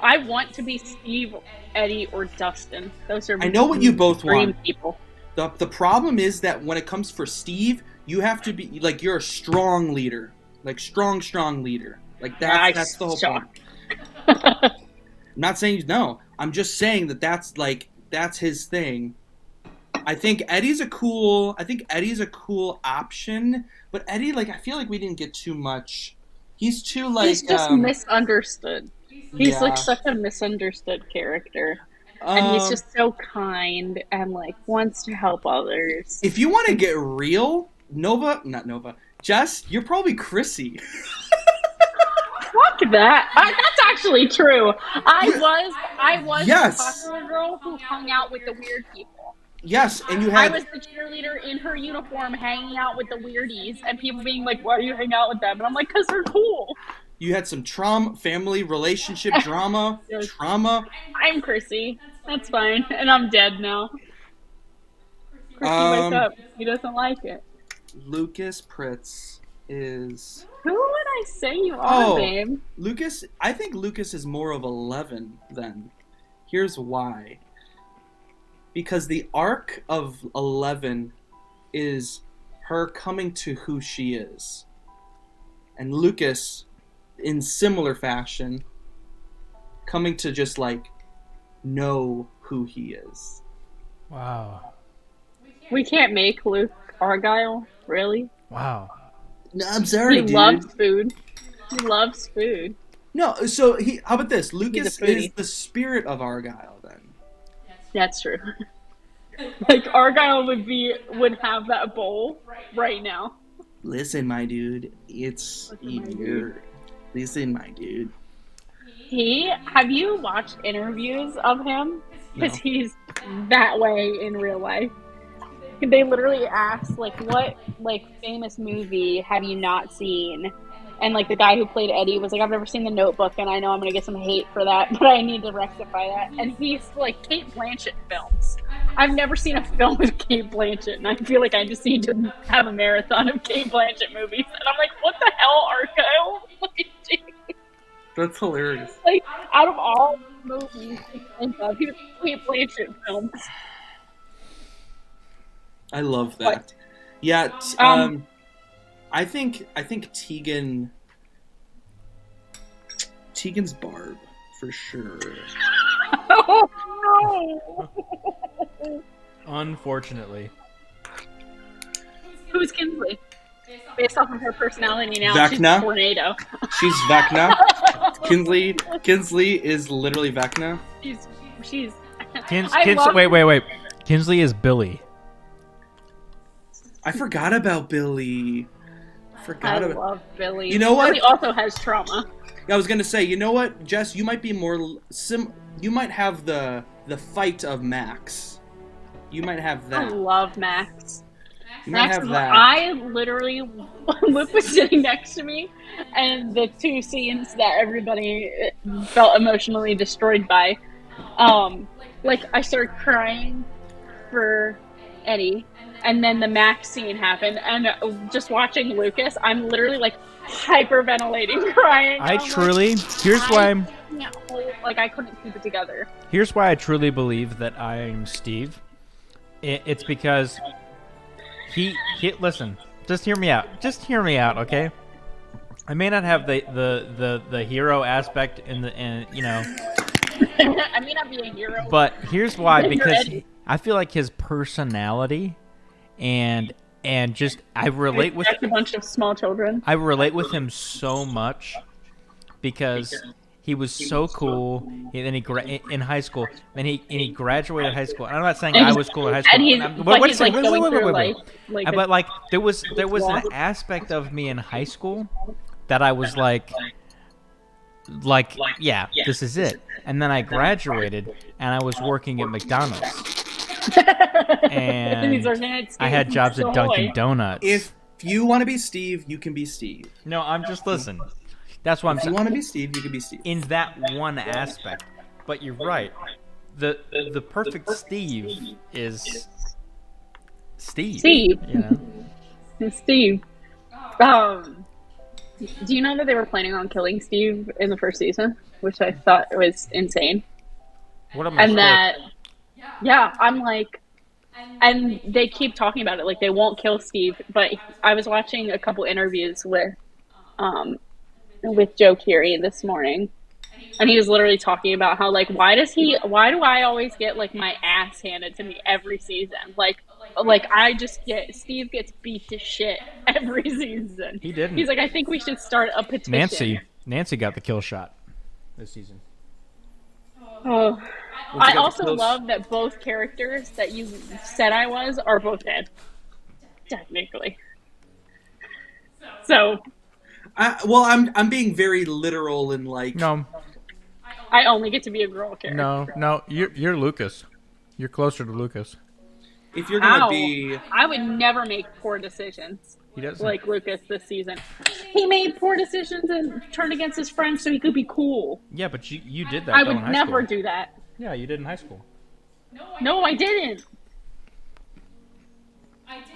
I want to be Steve, Eddie, or Dustin. Those are I know what you both dream want. people. The problem is that when it comes for Steve, you have to be like you're a strong leader, like strong leader. Like that's the whole point. I'm not saying no. I'm just saying that's his thing. I think Eddie's a cool option, but Eddie, like, I feel like we didn't get too much. He's too like he's just misunderstood. He's like yeah. such a misunderstood character. And he's just so kind and like wants to help others. If you want to get real, Jess, you're probably Chrissy. Fuck that. That's actually true. I was Yes. the popular girl who hung out with the weird people. Yes, and you I had was the cheerleader in her uniform hanging out with the weirdies and people being like, why are you hanging out with them? And I'm like, because they're cool. you had some family relationship drama. I'm Chrissy. That's fine. And I'm dead now. Chrissy wakes up. He doesn't like it. Lucas Pritz is... Who would I say you are, babe? Lucas, I think Lucas is more of 11 then. Here's why. Because the arc of 11 is her coming to who she is. And Lucas, in similar fashion, coming to just like know who he is. Wow. We can't make Luke Argyle, really? Wow. No, I'm sorry, dude. He loves food. He loves food. No, so how about this? Lucas is the spirit of Argyle then. That's true. Like Argyle would have that bowl right now. Listen, my dude, it's weird. Listen, my dude. Have you watched interviews of him? Because he's that way in real life. They literally ask, like, what, like, famous movie have you not seen? And, like, the guy who played Eddie was like, I've never seen The Notebook, and I know I'm going to get some hate for that, but I need to rectify that. And he's, like, Kate Blanchett films. I've never seen a film with Kate Blanchett, and I feel like I just need to have a marathon of Kate Blanchett movies. And I'm like, what the hell, Argyle? That's hilarious. Like, out of all movies he was Kate Blanchett films. I love that. What? Yeah, I think Tegan's Barb for sure. Oh no! Unfortunately. Who's Kinsley? Based off of her personality now, Vecna? she's a tornado. She's Vecna. Kinsley is literally Vecna. She's. Wait. Kinsley is Billy. I forgot about Billy. I love Billy. You know what? Billy also has trauma. I was gonna say, you know what, Jess, you might be more you might have the fight of Max. You might have that. I love Max. You might have that. I literally, Luke was sitting next to me, and the two scenes that everybody felt emotionally destroyed by, like I started crying for Eddie, and then the Max scene happened, and just watching Lucas, I'm literally like hyperventilating, crying. I couldn't keep it together. Here's why I truly believe that I'm Steve. It's because he listen, just hear me out, okay? I may not have the hero aspect I may not be a hero, but here's why, because I feel like his personality and just I relate with a bunch of small children. I relate with him so much because he was so cool. In high school, and he graduated high school. And I'm not saying I was cool in high school. Wait. But like there was an aspect of me in high school that I was like, yeah, this is it. And then I graduated, and I was working at McDonald's. And I had jobs at Dunkin' Donuts. If you want to be Steve, you can be Steve. No, I'm just listen. That's what I'm saying. If you want to be Steve, you can be Steve. In that one aspect. But you're right. The perfect Steve is Steve. Steve. You know? Steve. Do you know that they were planning on killing Steve in the first season? which I thought was insane. What am I? And that, yeah, I'm like, and they keep talking about it, like they won't kill Steve. But I was watching a couple interviews um, with Joe Keery this morning, and he was literally talking about how like why do I always get like my ass handed to me every season? Like I just get Steve gets beat to shit every season. He didn't. He's like, I think we should start a petition. Nancy got the kill shot this season. Oh, I also love that both characters that you said I was are both dead, technically. So, I'm being very literal and like No, I only get to be a girl character. no, you're Lucas. You're closer to Lucas. if you're gonna be, I would never make poor decisions. He doesn't. Like Lucas this season. He made poor decisions and turned against his friends so he could be cool. Yeah, but you did that. I though, would in high never school. do that. Yeah, you did in high school. No, I didn't.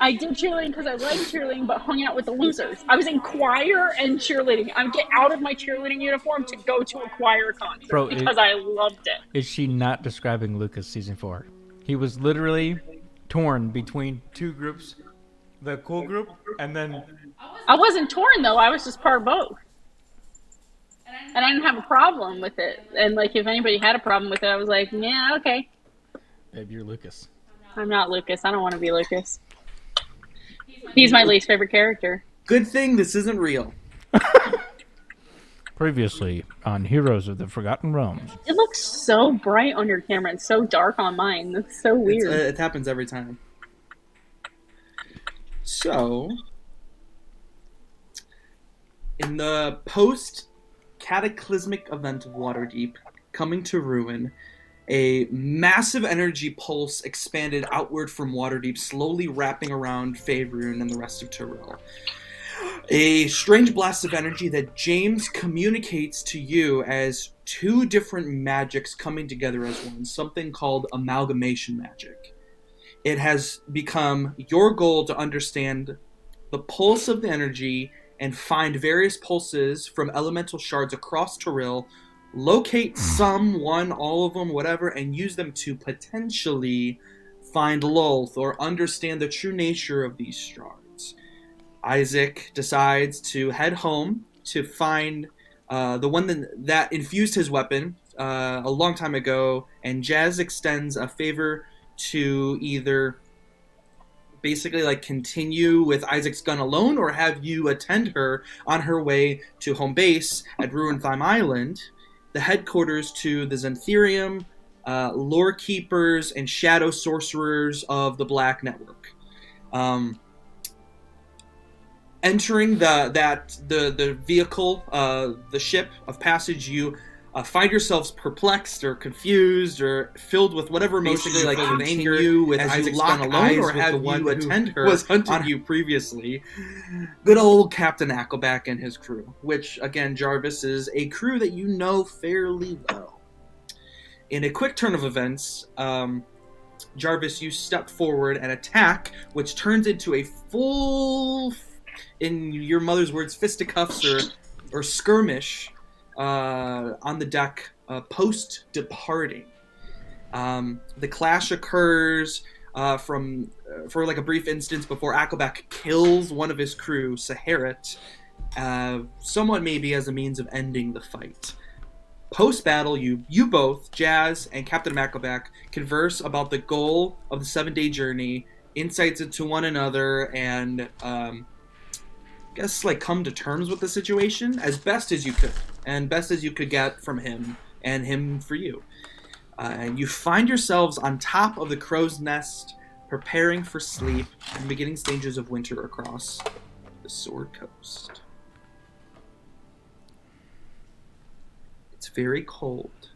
I did cheerleading because I liked cheerleading, but hung out with the losers. I was in choir and cheerleading. I would get out of my cheerleading uniform to go to a choir concert because I loved it. Is she not describing Lucas season 4? He was literally torn between two groups, the cool group and then. I wasn't torn though. I was just part of both. And I didn't have a problem with it. And like if anybody had a problem with it, I was like, yeah, okay. Babe, you're Lucas. I'm not Lucas. I don't want to be Lucas. He's my least favorite character. good thing this isn't real. Previously on Heroes of the Forgotten Realms. It looks so bright on your camera and so dark on mine. That's so weird. It happens every time. So, in the post-cataclysmic event of Waterdeep coming to ruin, a massive energy pulse expanded outward from Waterdeep, slowly wrapping around Faerun and the rest of Tyrell. A strange blast of energy that James communicates to you as two different magics coming together as one, something called amalgamation magic. It has become your goal to understand the pulse of the energy and find various pulses from elemental shards across Tyrell, locate some, one, all of them, whatever, and use them to potentially find Lolth or understand the true nature of these shards. Isaac decides to head home to find the one that infused his weapon a long time ago, and Jazz extends a favor to either basically like continue with Isaac's gun alone or have you attend her on her way to home base at Ruintheim Island, the headquarters to the Xantherium, lore keepers, and shadow sorcerers of the Black Network. Entering the vehicle, the ship of passage, you find yourselves perplexed or confused or filled with whatever emotions, basically like with anger, with as Isaac's gun alone, or have you attend her was hunting you previously. Good old Captain Ackleback and his crew, which again, Jarvis is a crew that you know fairly well. In a quick turn of events, Jarvis, you step forward and attack, which turns into a full, in your mother's words, fisticuffs or skirmish on the deck post departing. The clash occurs for like a brief instance before Ackleback kills one of his crew, Saharit, somewhat maybe as a means of ending the fight. Post-battle, you both, Jazz and Captain Ackleback, converse about the goal of the 7-day journey, insights into one another, and guess like come to terms with the situation as best as you could, and best as you could get from him and him for you. And you find yourselves on top of the crow's nest, preparing for sleep in the beginning stages of winter across the Sword Coast. It's very cold,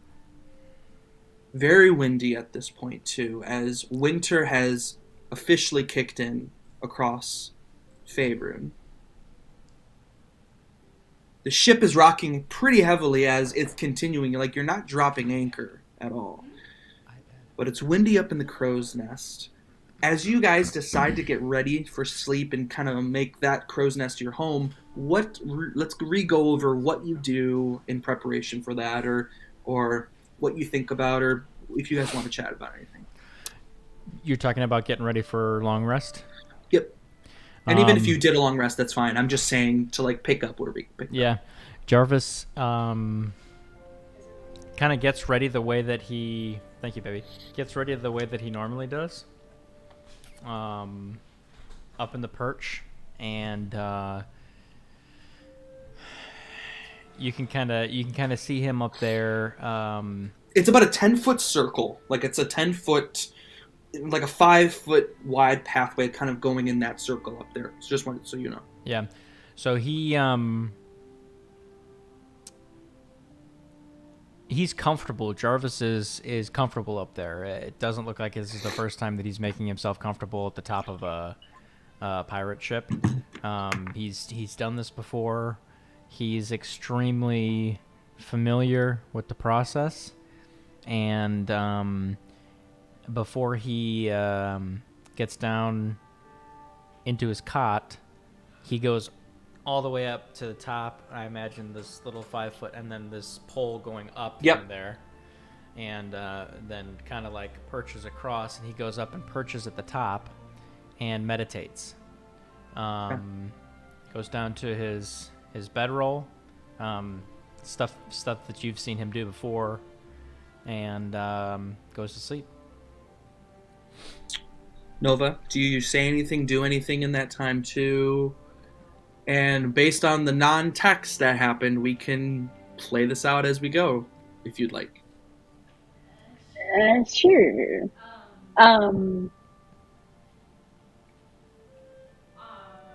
very windy at this point too, as winter has officially kicked in across Faerun. The ship is rocking pretty heavily as it's continuing. Like, you're not dropping anchor at all. But it's windy up in the crow's nest. As you guys decide to get ready for sleep and kind of make that crow's nest your home, let's re-go over what you do in preparation for that, or what you think about, or if you guys want to chat about anything. You're talking about getting ready for long rest? Yep. And even if you did a long rest, that's fine. I'm just saying to like pick up where we pick up. Jarvis kind of gets ready the way that he thank you, baby. Gets ready the way that he normally does. Up in the perch, and you can kind of see him up there. It's about a 10-foot circle. Like it's a 10-foot, like a 5-foot wide pathway, kind of going in that circle up there. It's just wanted so you know. Yeah. So he's comfortable. Jarvis is comfortable up there. It doesn't look like this is the first time that he's making himself comfortable at the top of a pirate ship. He's done this before. He's extremely familiar with the process, and before he gets down into his cot, he goes all the way up to the top. I imagine this little 5-foot, and then this pole going up from there, and then kind of like perches across, and he goes up and perches at the top and meditates. Goes down to his bedroll, stuff that you've seen him do before, and goes to sleep. Nova, do you say anything, do anything in that time too? And based on the non-text that happened, we can play this out as we go, if you'd like. Sure.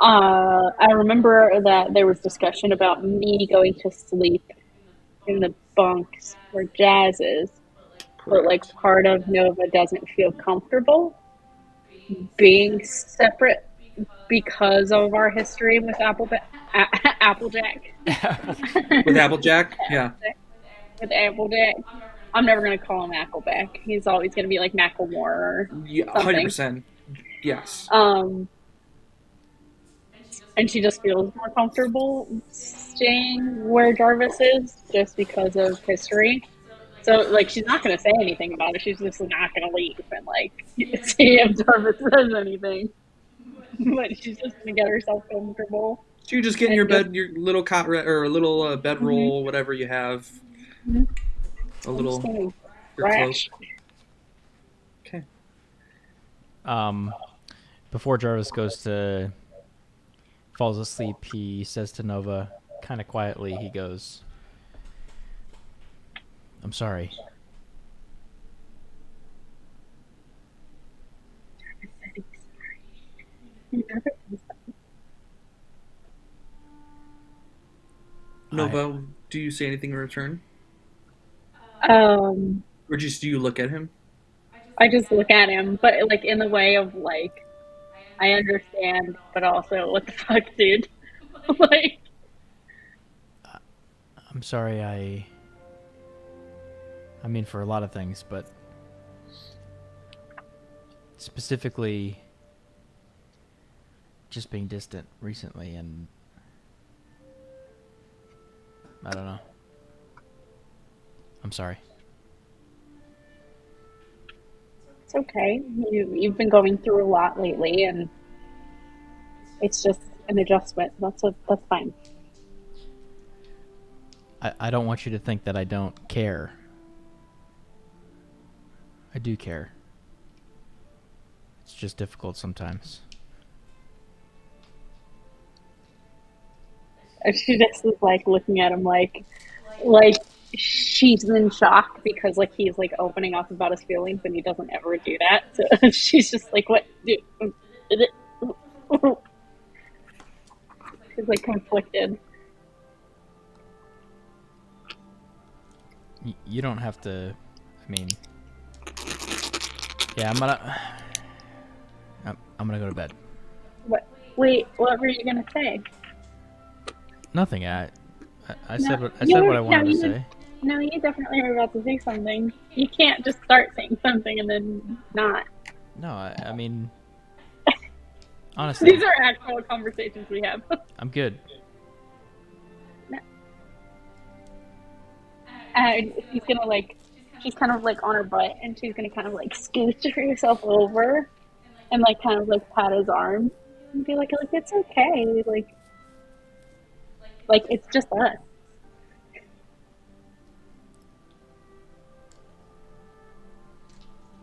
I remember that there was discussion about me going to sleep in the bunks where Jazz is, but like part of Nova doesn't feel comfortable being separate because of our history with Applejack. With Applejack? Yeah. With Applejack. I'm never going to call him Appleback. He's always going to be like Macklemore or something. 100%. Yes. And she just feels more comfortable staying where Jarvis is just because of history. So, like, she's not going to say anything about it. She's just not going to leave and, like, see if Jarvis says anything. But she's just going to get herself comfortable. So you just get in your bed, your little cot or a little bedroll, whatever you have. A little crash. Okay. Before Jarvis falls asleep, he says to Nova, kind of quietly, he goes, "I'm sorry." Nova, do you say anything in return? Or just do you look at him? I just look at him, but like in the way of like, I understand, but also, what the fuck, dude? Like, I'm sorry. I mean, for a lot of things, but specifically, just being distant recently, and I don't know. I'm sorry. It's okay. You've been going through a lot lately, and it's just an adjustment. That's fine. I don't want you to think that I don't care. I do care. It's just difficult sometimes. And she just is like looking at him like she's in shock because like he's like opening up about his feelings and he doesn't ever do that. So she's just like, what? Dude? She's like conflicted. You don't have to. I mean, yeah, I'm gonna go to bed. What? Wait, what were you gonna say? Nothing. I said what I wanted to say. No, you definitely were about to say something. You can't just start saying something and then not. No, I mean, honestly, these are actual conversations we have. I'm good. and she's kind of like on her butt, and she's gonna kind of like scooch herself over, and like kind of like pat his arm, and be like it's okay, like it's just us.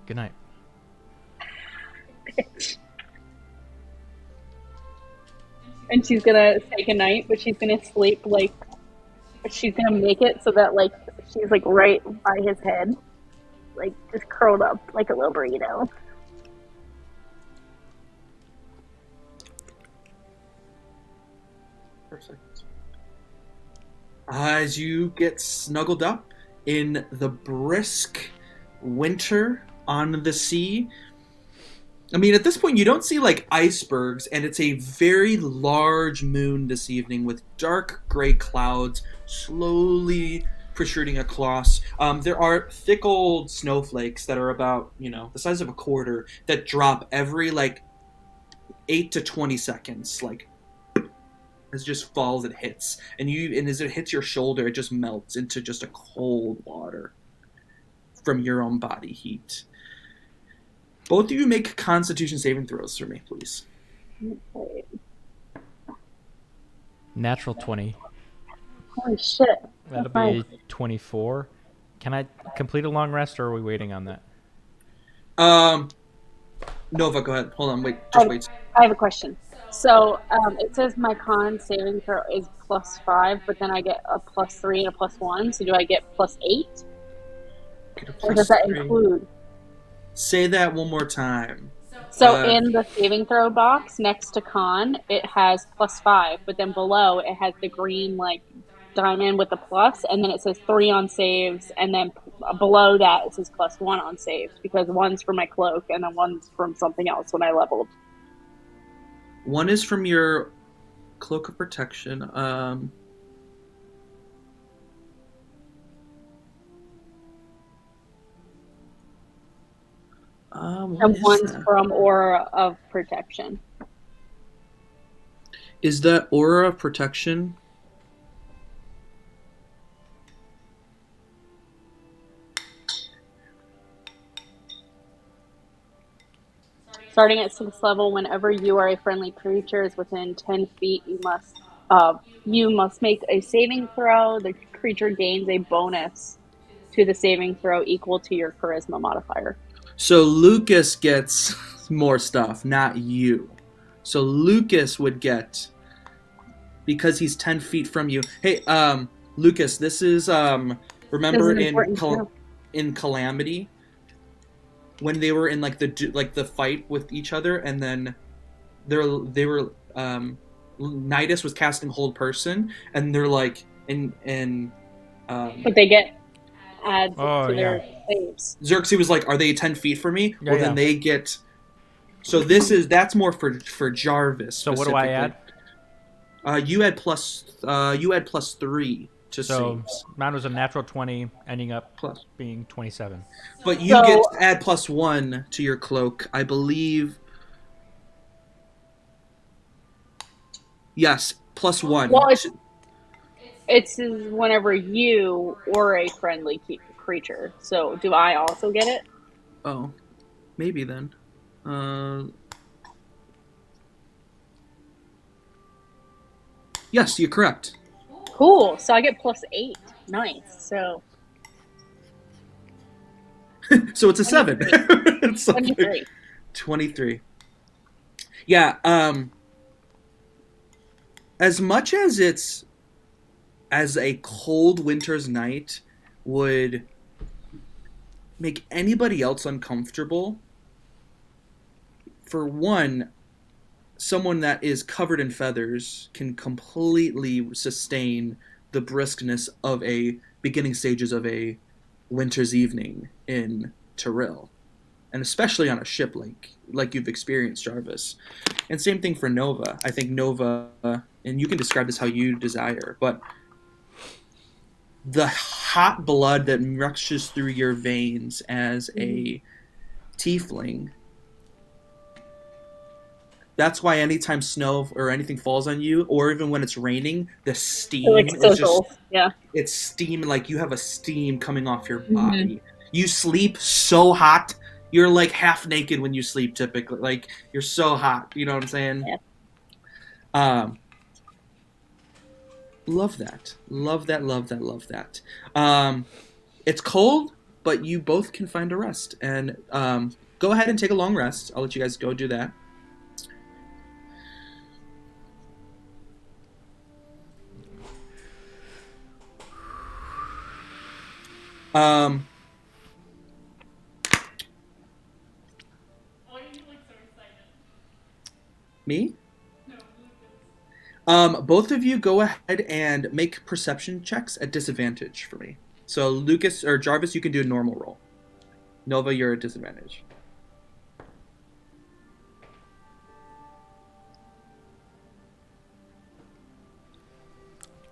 Good night. And she's gonna say goodnight, but she's gonna sleep like she's gonna make it so that like she's like right by his head, like just curled up like a little burrito. Perfect. As you get snuggled up in the brisk winter on the sea, I mean, at this point, you don't see like icebergs, and it's a very large moon this evening with dark gray clouds slowly protruding across. There are thick old snowflakes that are about, the size of a quarter that drop every like 8 to 20 seconds, like as it just falls, it hits, and as it hits your shoulder, it just melts into just a cold water from your own body heat. Both of you make Constitution saving throws for me, please. Natural 20. Holy shit. That'll be 24. Can I complete a long rest, or are we waiting on that? Nova, go ahead. Hold on, wait. Wait. I have a question. So it says my con saving throw is +5, but then I get a +3 and a +1. So do I get +8? Or does that include? Say that one more time. So in the saving throw box next to con, it has +5, but then below it has the green like diamond with the plus, and then it says 3 on saves, and then below that it says +1 on saves, because one's from my cloak and then one's from something else when I leveled. One is from your cloak of protection. And one's from Aura of Protection. Is that Aura of Protection? Starting at 6th level, whenever you are a friendly creature is within 10 feet, you must make a saving throw. The creature gains a bonus to the saving throw equal to your charisma modifier. So Lucas gets more stuff, not you. So Lucas would get, because he's 10 feet from you. Hey, Lucas, this is remember in Calamity, when they were in like the fight with each other, and then they were Nidus was casting hold person, and they're like but they get adds to their saves. Xerxes was like, "Are they 10 feet from me?" Yeah, well, then they get. So that's more for Jarvis. So what do I add? You add +3 to saves. Mine was a natural 20, ending up being 27. But you get to add +1 to your cloak, I believe. Yes, +1. Well, it's whenever you or a friendly creature. So do I also get it? Oh, maybe then. Yes, you're correct. Cool. So I get +8. Nice. So. So it's a 7. It's 23. 23. Yeah. As much as it's as a cold winter's night would make anybody else uncomfortable, for one, someone that is covered in feathers can completely sustain the briskness of a beginning stages of a winter's evening in Tyrell, and especially on a ship like you've experienced, Jarvis. And same thing for Nova. I think Nova, and you can describe this how you desire, but the hot blood that rushes through your veins as a tiefling That's why anytime snow or anything falls on you, or even when it's raining, the It, like steam is just, sizzles. Yeah. it's steam, like you have a steam coming off your Mm-hmm. body. You sleep so hot, you're like half naked when you sleep typically. Like you're so hot, you know what I'm saying? Yeah. Um, love that. Love that, love that, love that. It's cold, but you both can find a rest. And go ahead and take a long rest. I'll let you guys go do that. Um, Why are you like so excited? me? No, Lucas. Both of you go ahead and make perception checks at disadvantage for me. So Lucas or Jarvis, you can do a normal roll. Nova, you're at disadvantage.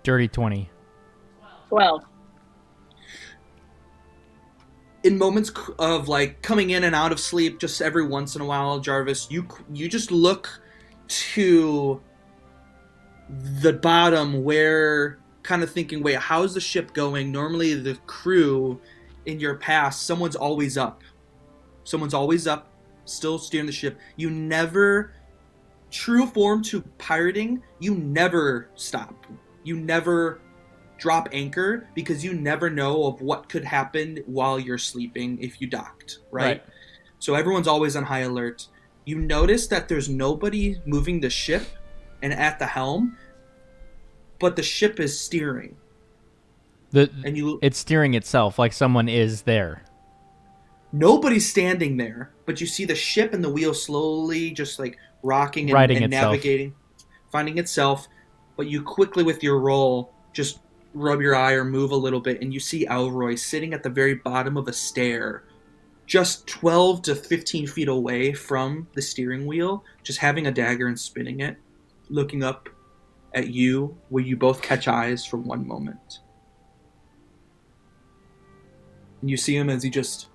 Dirty 20. 12. In moments of like coming in and out of sleep, just every once in a while, Jarvis, you just look to the bottom where kind of thinking, wait, how's the ship going? Normally the crew in your past, someone's always up, still steering the ship. You never, true form to pirating, you never stop, you never drop anchor, because you never know of what could happen while you're sleeping if you docked, right? So everyone's always on high alert. You notice that there's nobody moving the ship and at the helm, but the ship is steering. It's steering itself, like someone is there. Nobody's standing there, but you see the ship and the wheel slowly just like rocking and navigating, finding itself. But you quickly, with your roll, just rub your eye or move a little bit, and you see Elroy sitting at the very bottom of a stair, just 12 to 15 feet away from the steering wheel, just having a dagger and spinning it, looking up at you, where you both catch eyes for one moment. And you see him as he just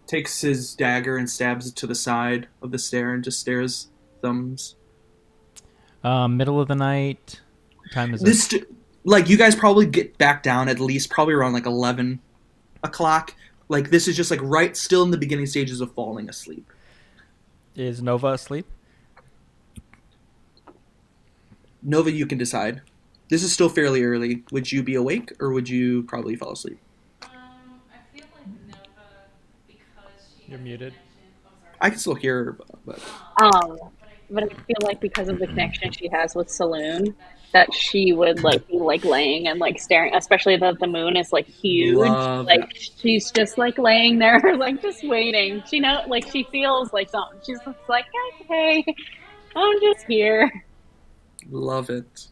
takes his dagger and stabs it to the side of the stair and just stares, thumbs. Middle of the night. What time is it? Like, you guys probably get back down at least probably around like 11 o'clock. Like, this is just like right still in the beginning stages of falling asleep. Is Nova asleep? Nova, you can decide. This is still fairly early. Would you be awake, or would you probably fall asleep? I feel like Nova, because she You're has muted. connection. Oh, sorry. I can still hear her, but But I feel like because of the connection she has with Saloon, that she would like be like laying and like staring, especially that the moon is like huge. Love like that. she's just like laying there, like just waiting. She like she feels like something. She's just like, okay, I'm just here. Love it.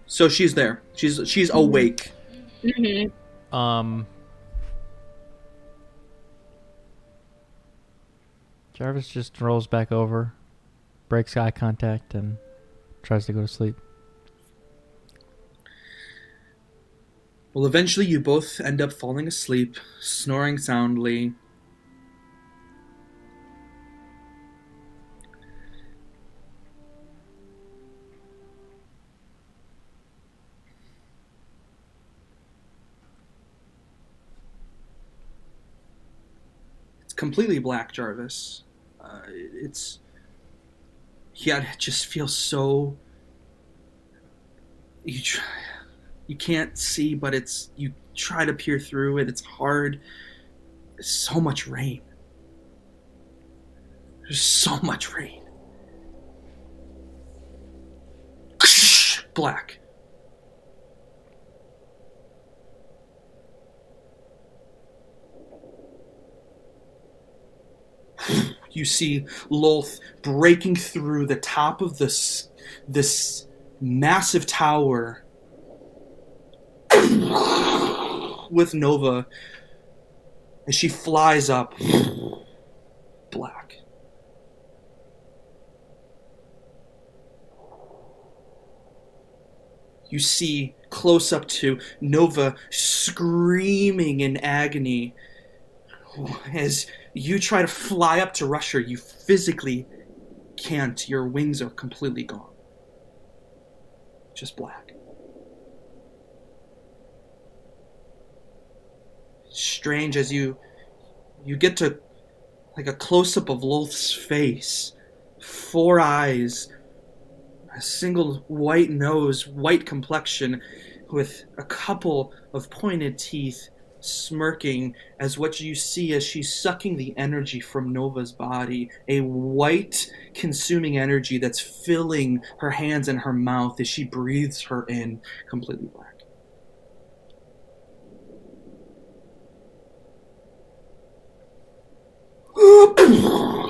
So she's there. She's awake. Mm-hmm. Jarvis just rolls back over, breaks eye contact, and tries to go to sleep. Well, eventually you both end up falling asleep, snoring soundly. It's completely black, Jarvis. It just feels so. You can't see, but you try to peer through it. It's hard. There's so much rain. There's so much rain. Black. You see Lolth breaking through the top of this massive tower with Nova as she flies up. Black. You see close up to Nova screaming in agony As you try to fly up to rush her, you physically can't. Your wings are completely gone. Just black. Strange as you get to like a close-up of Lolth's face. 4 eyes, a single white nose, white complexion, with a couple of pointed teeth, smirking as what you see as she's sucking the energy from Nova's body, a white consuming energy that's filling her hands and her mouth as she breathes her in, completely black.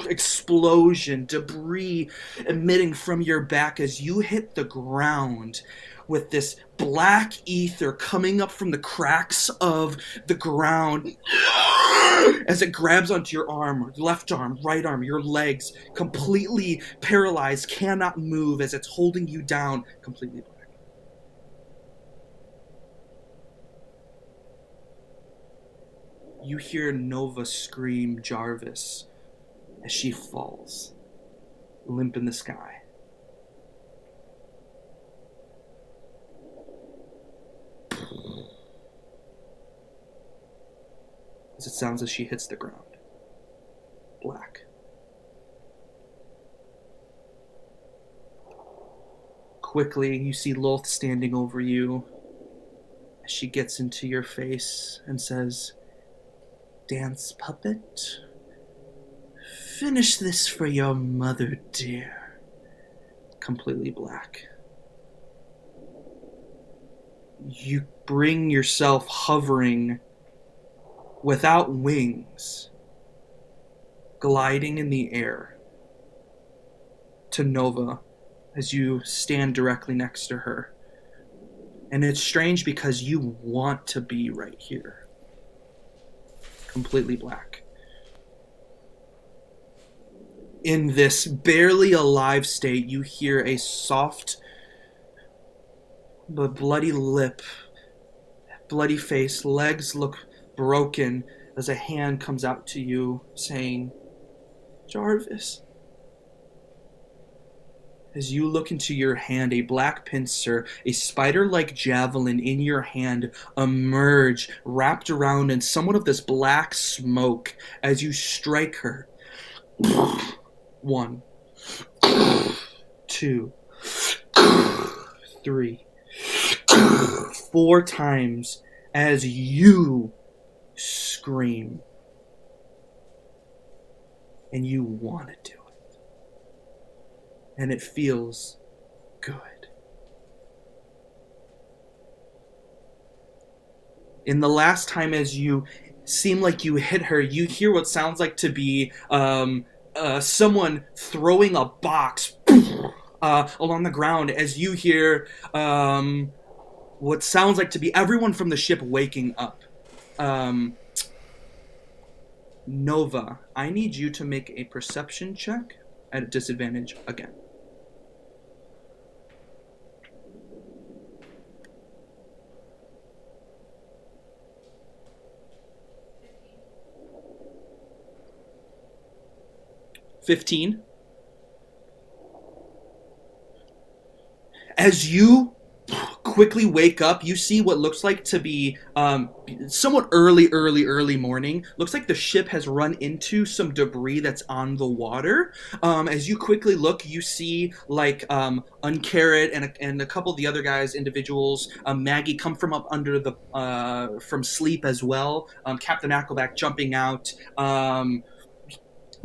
Explosion, debris emitting from your back as you hit the ground with this black ether coming up from the cracks of the ground as it grabs onto your arm, left arm, right arm, your legs, completely paralyzed, cannot move as it's holding you down, completely black. You hear Nova scream Jarvis as she falls, limp in the sky. As it sounds as she hits the ground. Black. Quickly, you see Lolth standing over you as she gets into your face and says, "Dance, puppet. Finish this for your mother, dear." Completely black. You bring yourself hovering without wings, gliding in the air to Nova as you stand directly next to her. And it's strange because you want to be right here. Completely black. In this barely alive state, you hear a soft but bloody lip, bloody face, legs look broken as a hand comes out to you saying, "Jarvis." As you look into your hand, a black pincer, a spider-like javelin in your hand, emerge, wrapped around in somewhat of this black smoke as you strike her. 1, 2, 3, 4 times as you scream. And you want to do it. And it feels good. In the last time as you seem like you hit her, you hear what sounds like to be someone throwing a box along the ground as you hear what sounds like to be everyone from the ship waking up. Nova, I need you to make a perception check at a disadvantage again. $15. As you quickly wake up, you see what looks like to be somewhat early morning. Looks like the ship has run into some debris that's on the water. As you quickly look, you see like Uncarrot and a couple of the other guys, individuals, Maggie come from up under the from sleep as well. Captain Ackleback jumping out.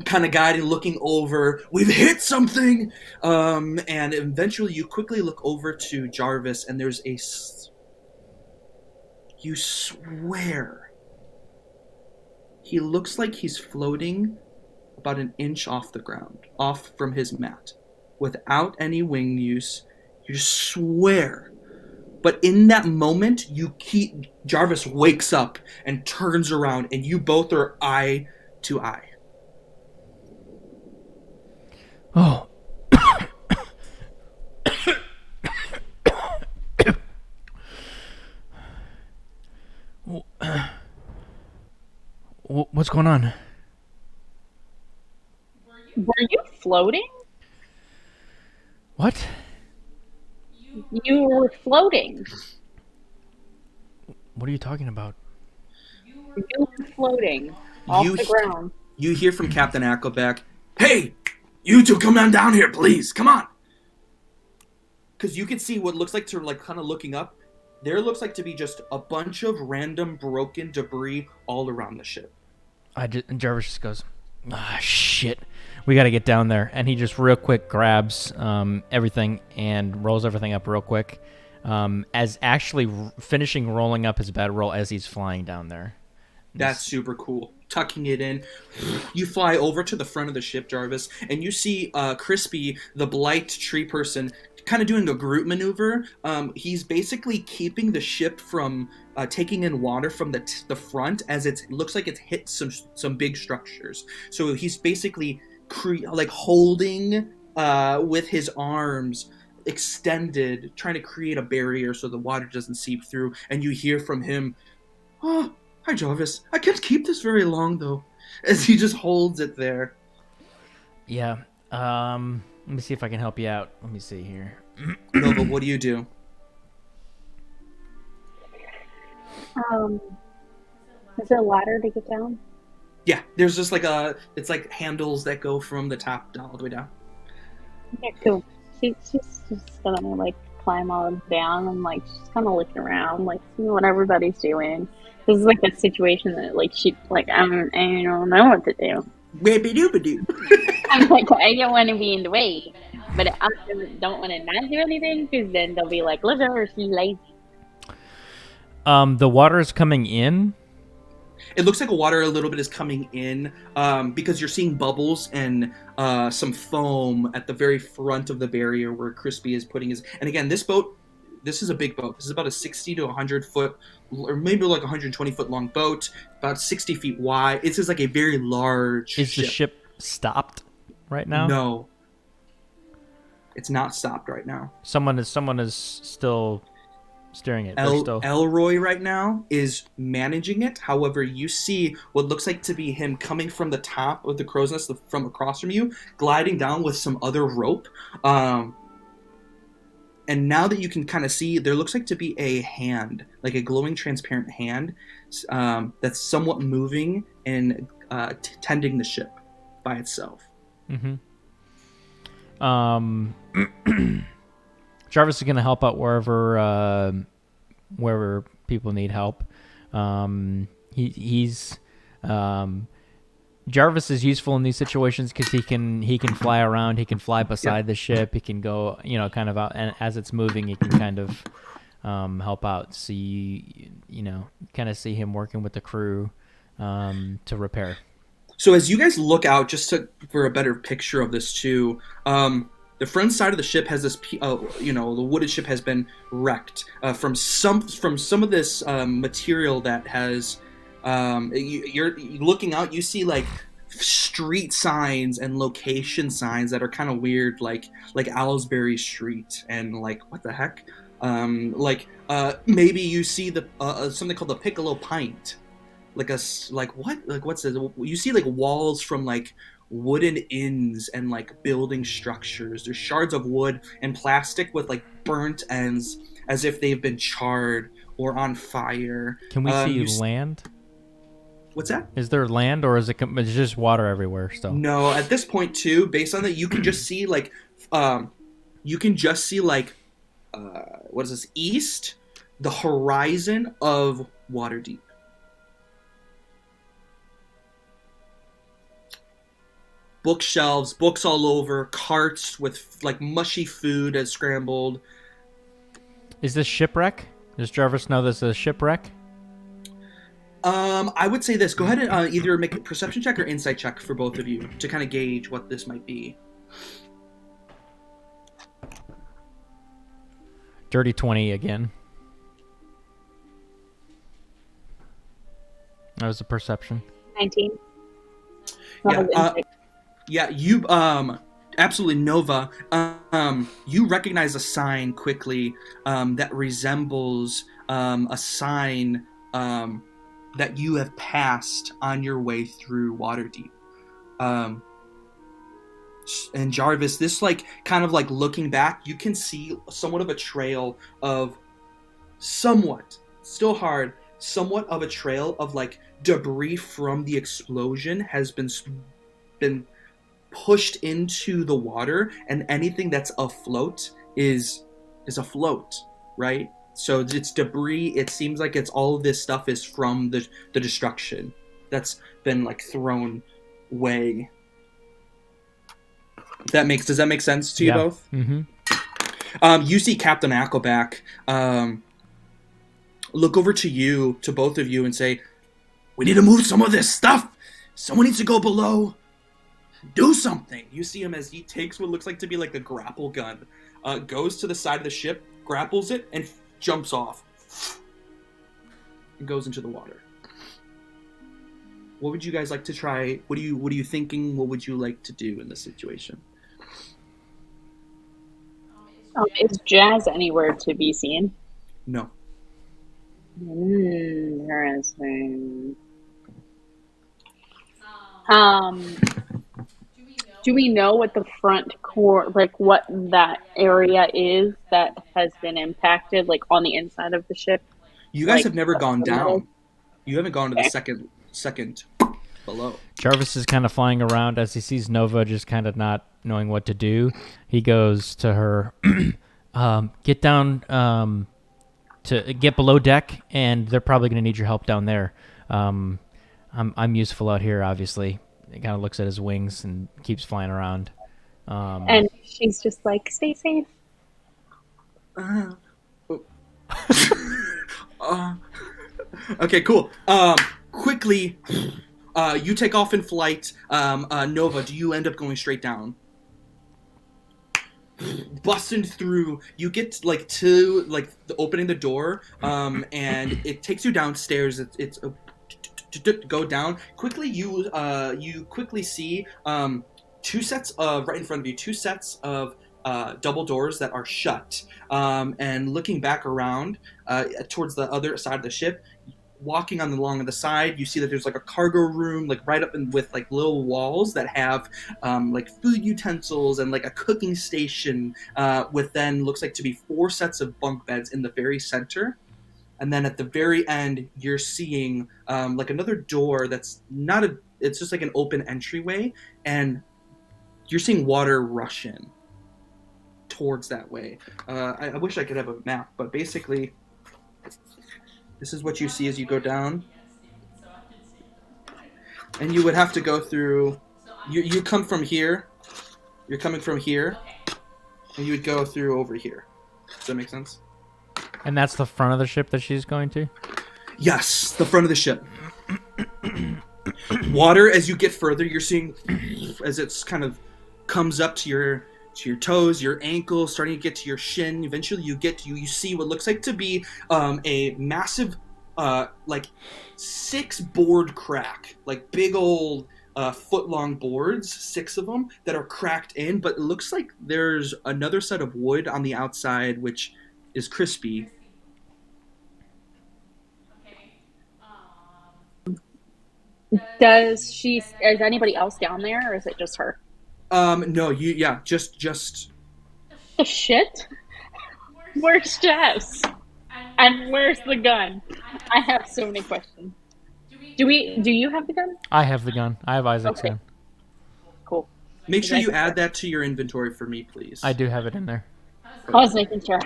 Kind of guiding, looking over, "We've hit something!" And eventually you quickly look over to Jarvis, and there's you swear he looks like he's floating about an inch off the ground, off from his mat, without any wing use. You just swear. But in that moment, Jarvis wakes up and turns around, and you both are eye to eye. Oh. What's going on? Were you floating? What? You were floating. What are you talking about? You were floating off You- the ground. You hear from Captain Ackleback, "Hey, you two come on down here, please. Come on." Because you can see what looks like to, like, kind of looking up. There looks like to be just a bunch of random broken debris all around the ship. Jarvis just goes, shit. We got to get down there. And he just real quick grabs everything and rolls everything up real quick. As actually finishing rolling up his bedroll as he's flying down there. That's super cool. Tucking it in. You fly over to the front of the ship, Jarvis, and you see Crispy, the blight tree person, kind of doing a Groot maneuver. He's basically keeping the ship from taking in water from the front, as it looks like it's hit some big structures. So he's basically holding with his arms extended, trying to create a barrier so the water doesn't seep through. And you hear from him, "Oh, hi Jarvis. I can't keep this very long though," as he just holds it there. Yeah. Let me see if I can help you out. Let me see here. No, but what do you do? Is there a ladder to get down? Yeah, there's just it's like handles that go from the top down all the way down. Yeah, cool. She's just gonna like climb all down and like she's kind of looking around, like seeing what everybody's doing. This is like a situation that like she like I don't know what to do. Whippy-doopy-doo. I'm like I don't want to be in the way, but I don't want to not do anything because then they'll be like, look at her, she's lazy. The water is coming in. It looks like water a little bit is coming in because you're seeing bubbles and some foam at the very front of the barrier where Crispy is putting his... And again, this is a big boat. This is about a 60 to 100 foot, or maybe like 120 foot long boat, about 60 feet wide. This is like a very large ship. Is the ship stopped right now? No. It's not stopped right now. Someone is still steering it. Elroy right now is managing it. However, you see what looks like to be him coming from the top of the crow's nest from across from you, gliding down with some other rope. And now that you can kind of see, there looks like to be a hand, like a glowing transparent hand that's somewhat moving and tending the ship by itself. Mm-hmm. Jarvis is going to help out wherever people need help. Jarvis is useful in these situations because he can fly around, he can fly beside the ship, he can go, kind of out, and as it's moving, he can kind of help out. So kind of see him working with the crew to repair. So as you guys look out, for a better picture of this too, the front side of the ship has this, the wooded ship has been wrecked from some of this material that has. You're looking out. You see like street signs and location signs that are kind of weird, like Owlsbury Street and like what the heck, maybe you see the something called the Piccolo Pint, what's this? You see like walls from like wooden inns and like building structures. There's shards of wood and plastic with like burnt ends as if they've been charred or on fire. Can we see land? What's that? Is there land or is it just water everywhere still? No, at this point too, based on that, you can just see what is this? East, the horizon of Waterdeep. Bookshelves, books all over, carts with like mushy food as scrambled. Is this shipwreck? Does Jarvis know this is a shipwreck? I would say this. Go ahead and either make a perception check or insight check for both of you to kind of gauge what this might be. Dirty 20 again. That was a perception. 19. Yeah, you absolutely, Nova. You recognize a sign quickly that resembles a sign that you have passed on your way through Waterdeep. And Jarvis, this like kind of like looking back, you can see somewhat of a trail of somewhat of a trail of like debris from the explosion has been pushed into the water, and anything that's afloat is afloat, right? So it's debris. It seems like it's all of this stuff is from the destruction that's been like thrown away. Does that make sense to you both? Mm-hmm. You see Captain Ackleback look over to both of you, and say, "We need to move some of this stuff. Someone needs to go below. Do something." You see him as he takes what looks like to be like a grapple gun, goes to the side of the ship, grapples it, and jumps off, and goes into the water. What would you guys like to try? What are you thinking? What would you like to do in this situation? Is Jazz anywhere to be seen? No. Interesting. Do we know what the front core, like what that area is that has been impacted, like on the inside of the ship? You guys Like, have never gone down. middle? You haven't gone to the Okay. second below. Jarvis is kind of flying around as he sees Nova just kind of not knowing what to do. He goes to her, get down to get below deck, and they're probably going to need your help down there. I'm useful out here, obviously. He kind of looks at his wings and keeps flying around. And she's just like, stay safe. Okay, cool. Quickly, you take off in flight. Nova, do you end up going straight down? Busting through, you get like to like opening the door, and it takes you downstairs. It's go down quickly. You quickly see two sets of right in front of you. Two sets of double doors that are shut. And looking back around towards the other side of the ship, walking along the side, you see that there's like a cargo room, like right up in with like little walls that have like food utensils and like a cooking station, with then looks like to be 4 sets of bunk beds in the very center. And then at the very end, you're seeing like another door that's not it's just like an open entryway, and you're seeing water rush in towards that way. I wish I could have a map, but basically, this is what you see as you go down. And you would have to go through, you come from here, you're coming from here, and you would go through over here. Does that make sense? And that's the front of the ship that she's going to? Yes, the front of the ship. Water, as you get further, you're seeing as it's kind of comes up to your toes, your ankles, starting to get to your shin. Eventually you see what looks like to be a massive like 6 board crack, like big old foot-long boards, 6 of them that are cracked in, but it looks like there's another set of wood on the outside which is crispy. Is anybody else down there, or is it just her? No, just The shit? Where's Jess? And where's the gun? I have so many questions. Do you have the gun? I have the gun. I have Isaac's Okay. gun. Cool. make sure you add that to your inventory for me, please. I do have it in there. I was making sure.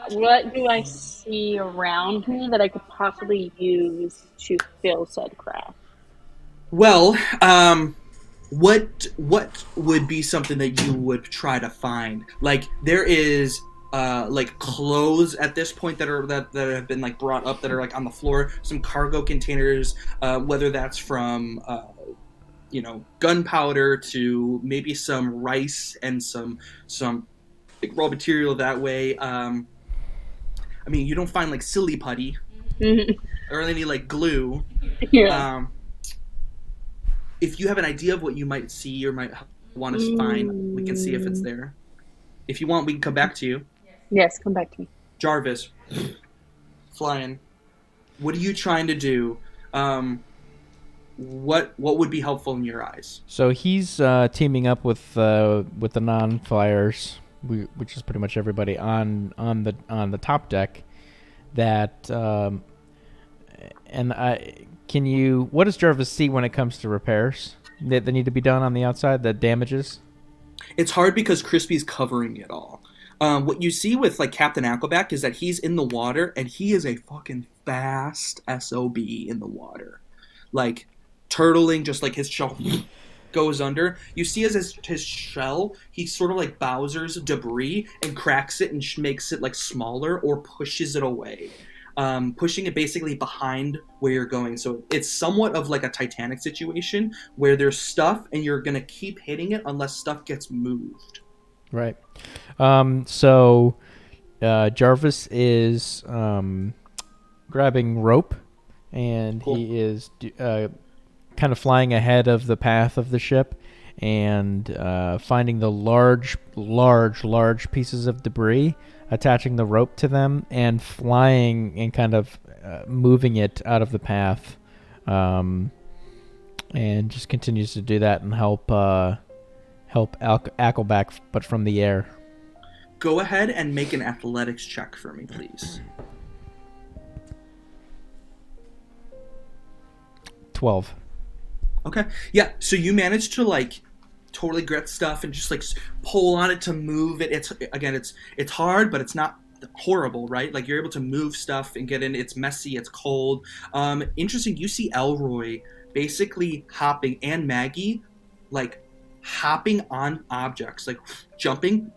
What do I see around me that I could possibly use to fill said craft? Well, what would be something that you would try to find? Like there is like clothes at this point that have been like brought up that are like on the floor, some cargo containers, whether that's from gunpowder to maybe some rice and some like, raw material that way. I mean, you don't find like silly putty or any like glue. Yeah. If you have an idea of what you might see or might want to find, we can see if it's there. If you want, we can come back to you. Yes, come back to me. Jarvis, flying. What are you trying to do? What would be helpful in your eyes? So he's teaming up with the non-flyers, which is pretty much everybody on the top deck. That what does Jarvis see when it comes to repairs that need to be done on the outside? The damages. It's hard because Crispy's covering it all. What you see with like Captain Appleback is that he's in the water and he is a fucking fast SOB in the water, like turtling, just like his shell goes under. You see as his shell, he sort of like Bowser's debris and cracks it and makes it like smaller or pushes it away, pushing it basically behind where you're going. So it's somewhat of like a Titanic situation where there's stuff and you're gonna keep hitting it unless stuff gets moved. Right. So Jarvis is grabbing rope, and Cool. he is kind of flying ahead of the path of the ship and finding the large pieces of debris, attaching the rope to them, and flying and kind of moving it out of the path, and just continues to do that and help Appleback, but from the air. Go ahead and make an athletics check for me, please. 12. Okay. Yeah, so you managed to like totally grip stuff and just like pull on it to move it. It's hard, but it's not horrible, right? Like you're able to move stuff and get in. It's messy, it's cold. Interesting, you see Elroy basically hopping, and Maggie like hopping on objects, like jumping,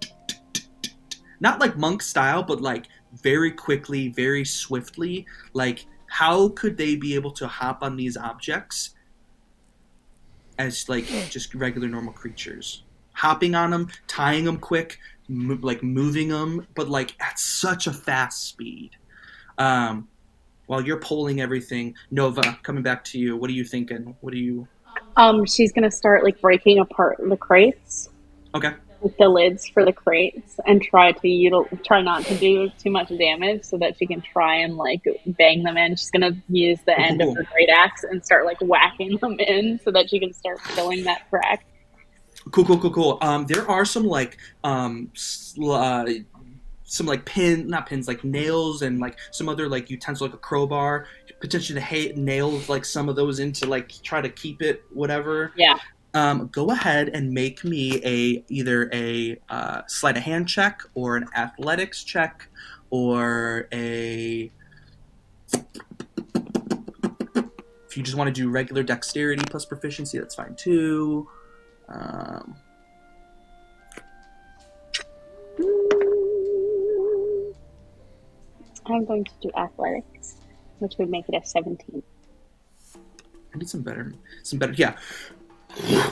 not like monk style, but like very quickly, very swiftly. Like how could they be able to hop on these objects as like just regular normal creatures? Hopping on them, tying them quick, like moving them, but like at such a fast speed. While you're pulling everything, Nova, coming back to you, what are you thinking? What are you... She's gonna start like breaking apart the crates. Okay. With the lids for the crates, and try not to do too much damage, so that she can try and like bang them in. She's gonna use the end of her great axe and start like whacking them in, so that she can start filling that crack. Cool. There are some like some like not pins, like nails and like some other like utensil, like a crowbar, potentially to nail like some of those into like try to keep it whatever. Yeah. Go ahead and make me either a sleight of hand check or an athletics check or a... If you just want to do regular dexterity plus proficiency, that's fine too. I'm going to do athletics, which would make it a 17. I need some better. Yeah.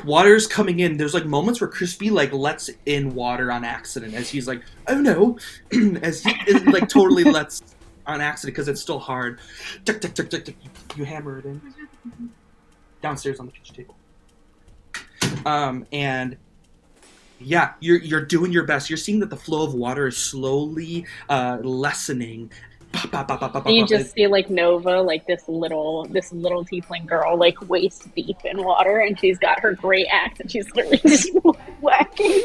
Water's coming in. There's like moments where Crispy like lets in water on accident as he's like, oh no, as he like totally lets on accident because it's still hard. Tick, tick, tick, tick, tick. You hammer it in downstairs on the kitchen table. And yeah, you're doing your best. You're seeing that the flow of water is slowly lessening. You just see like Nova, like this little tiefling girl, like waist deep in water, and she's got her great axe, and she's literally just whacking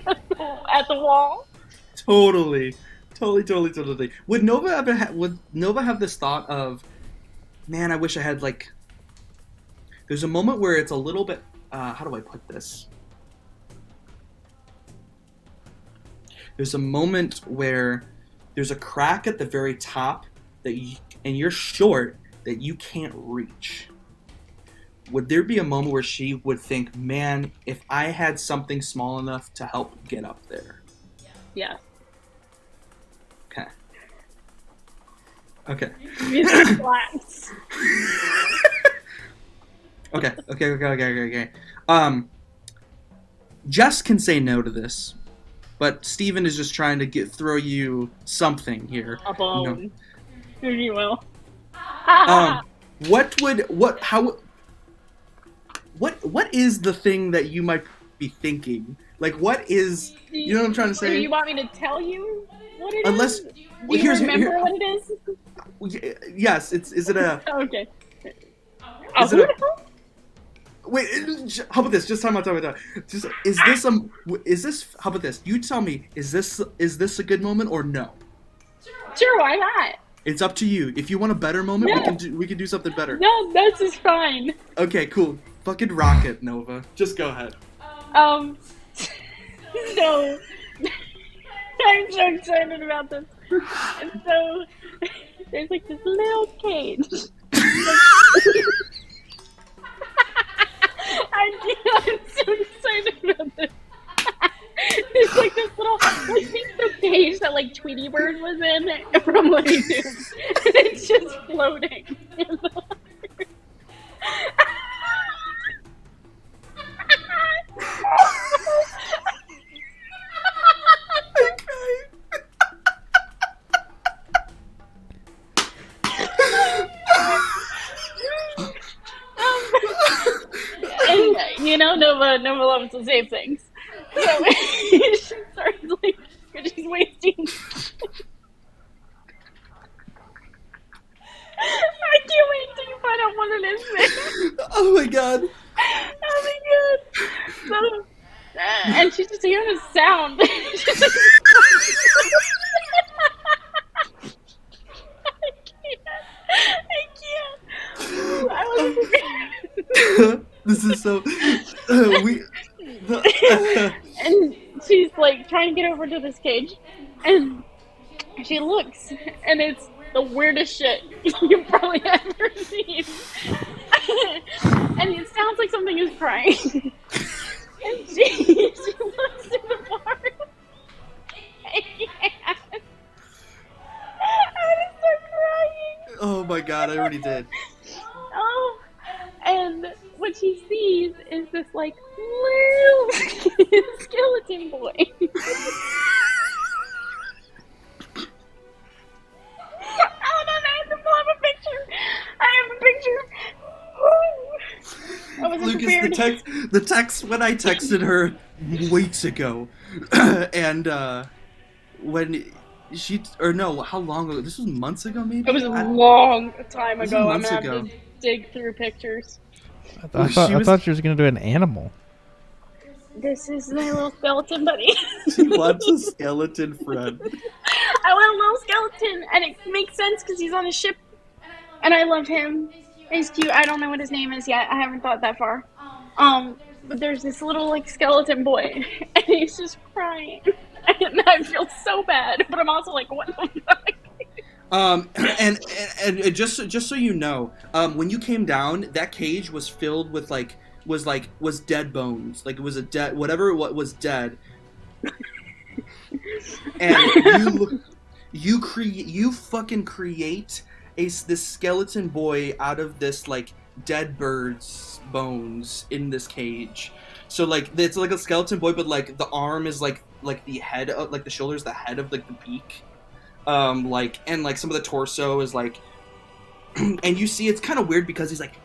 at the wall. Totally. Would Nova have this thought of, man, I wish I had like... There's a moment where it's a little bit... how do I put this? There's a moment where there's a crack at the very top and you're short that you can't reach. Would there be a moment where she would think, man, if I had something small enough to help get up there? Yeah. Okay. Music slaps. Okay. Jess can say no to this, but Steven is just trying to throw you something here. A bone. If you will. What is the thing that you might be thinking? Like, what is... You know what I'm trying to say? Do you want me to tell you what it Unless... is? Do you remember what it is? Yes, is it a... Okay. Is Who it a... the hell? Wait, how about this? Just time. Just, is this, how about this? You tell me, is this a good moment or no? Sure, why not? It's up to you. If you want a better moment, No. we can do something better. No, this is fine. Okay, cool. Fucking rock it, Nova. Just go ahead. So I'm so excited about this. And so there's like this little cage. I'm so excited about this. It's like this little, I think the page that like Tweety Bird was in from Looney Tunes, and it's just floating in the water. And you know, Nova loves the same things. So she starts like, she's wasting. I can't wait till you find out what it is, man. Oh my god. Oh my god. So, and she's just hearing a sound. I can't. This is so... And she's like trying to get over to this cage, and she looks, and it's the weirdest shit you've probably ever seen. And it sounds like something is crying. And she looks in the bar. I can't. I just start crying. Oh my god, I already did. Oh, and what she sees is this like little skeleton boy. Oh no, I have to pull up a picture. I have a picture. I wasn't Lucas, prepared. the text when I texted her weeks ago, and when she, or no, how long ago? This was months ago, maybe. It was a long time This was ago. I'm months gonna ago. have to dig through pictures. I thought she was gonna do an animal. This is my little skeleton buddy. She wants a skeleton friend. I want a little skeleton, and it makes sense because he's on a ship, and I love him. He's cute. I don't know what his name is yet. I haven't thought that far. But there's this little like skeleton boy, and he's just crying, and I feel so bad. But I'm also like, what the fuck? And just so you know, when you came down, that cage was filled with was dead bones. Like it was a dead whatever what was dead. And you fucking create this skeleton boy out of this like dead bird's bones in this cage. So like it's like a skeleton boy, but like the arm is like the head of, like the shoulder's the head of like the beak. Like and like some of the torso is like and you see it's kind of weird because he's like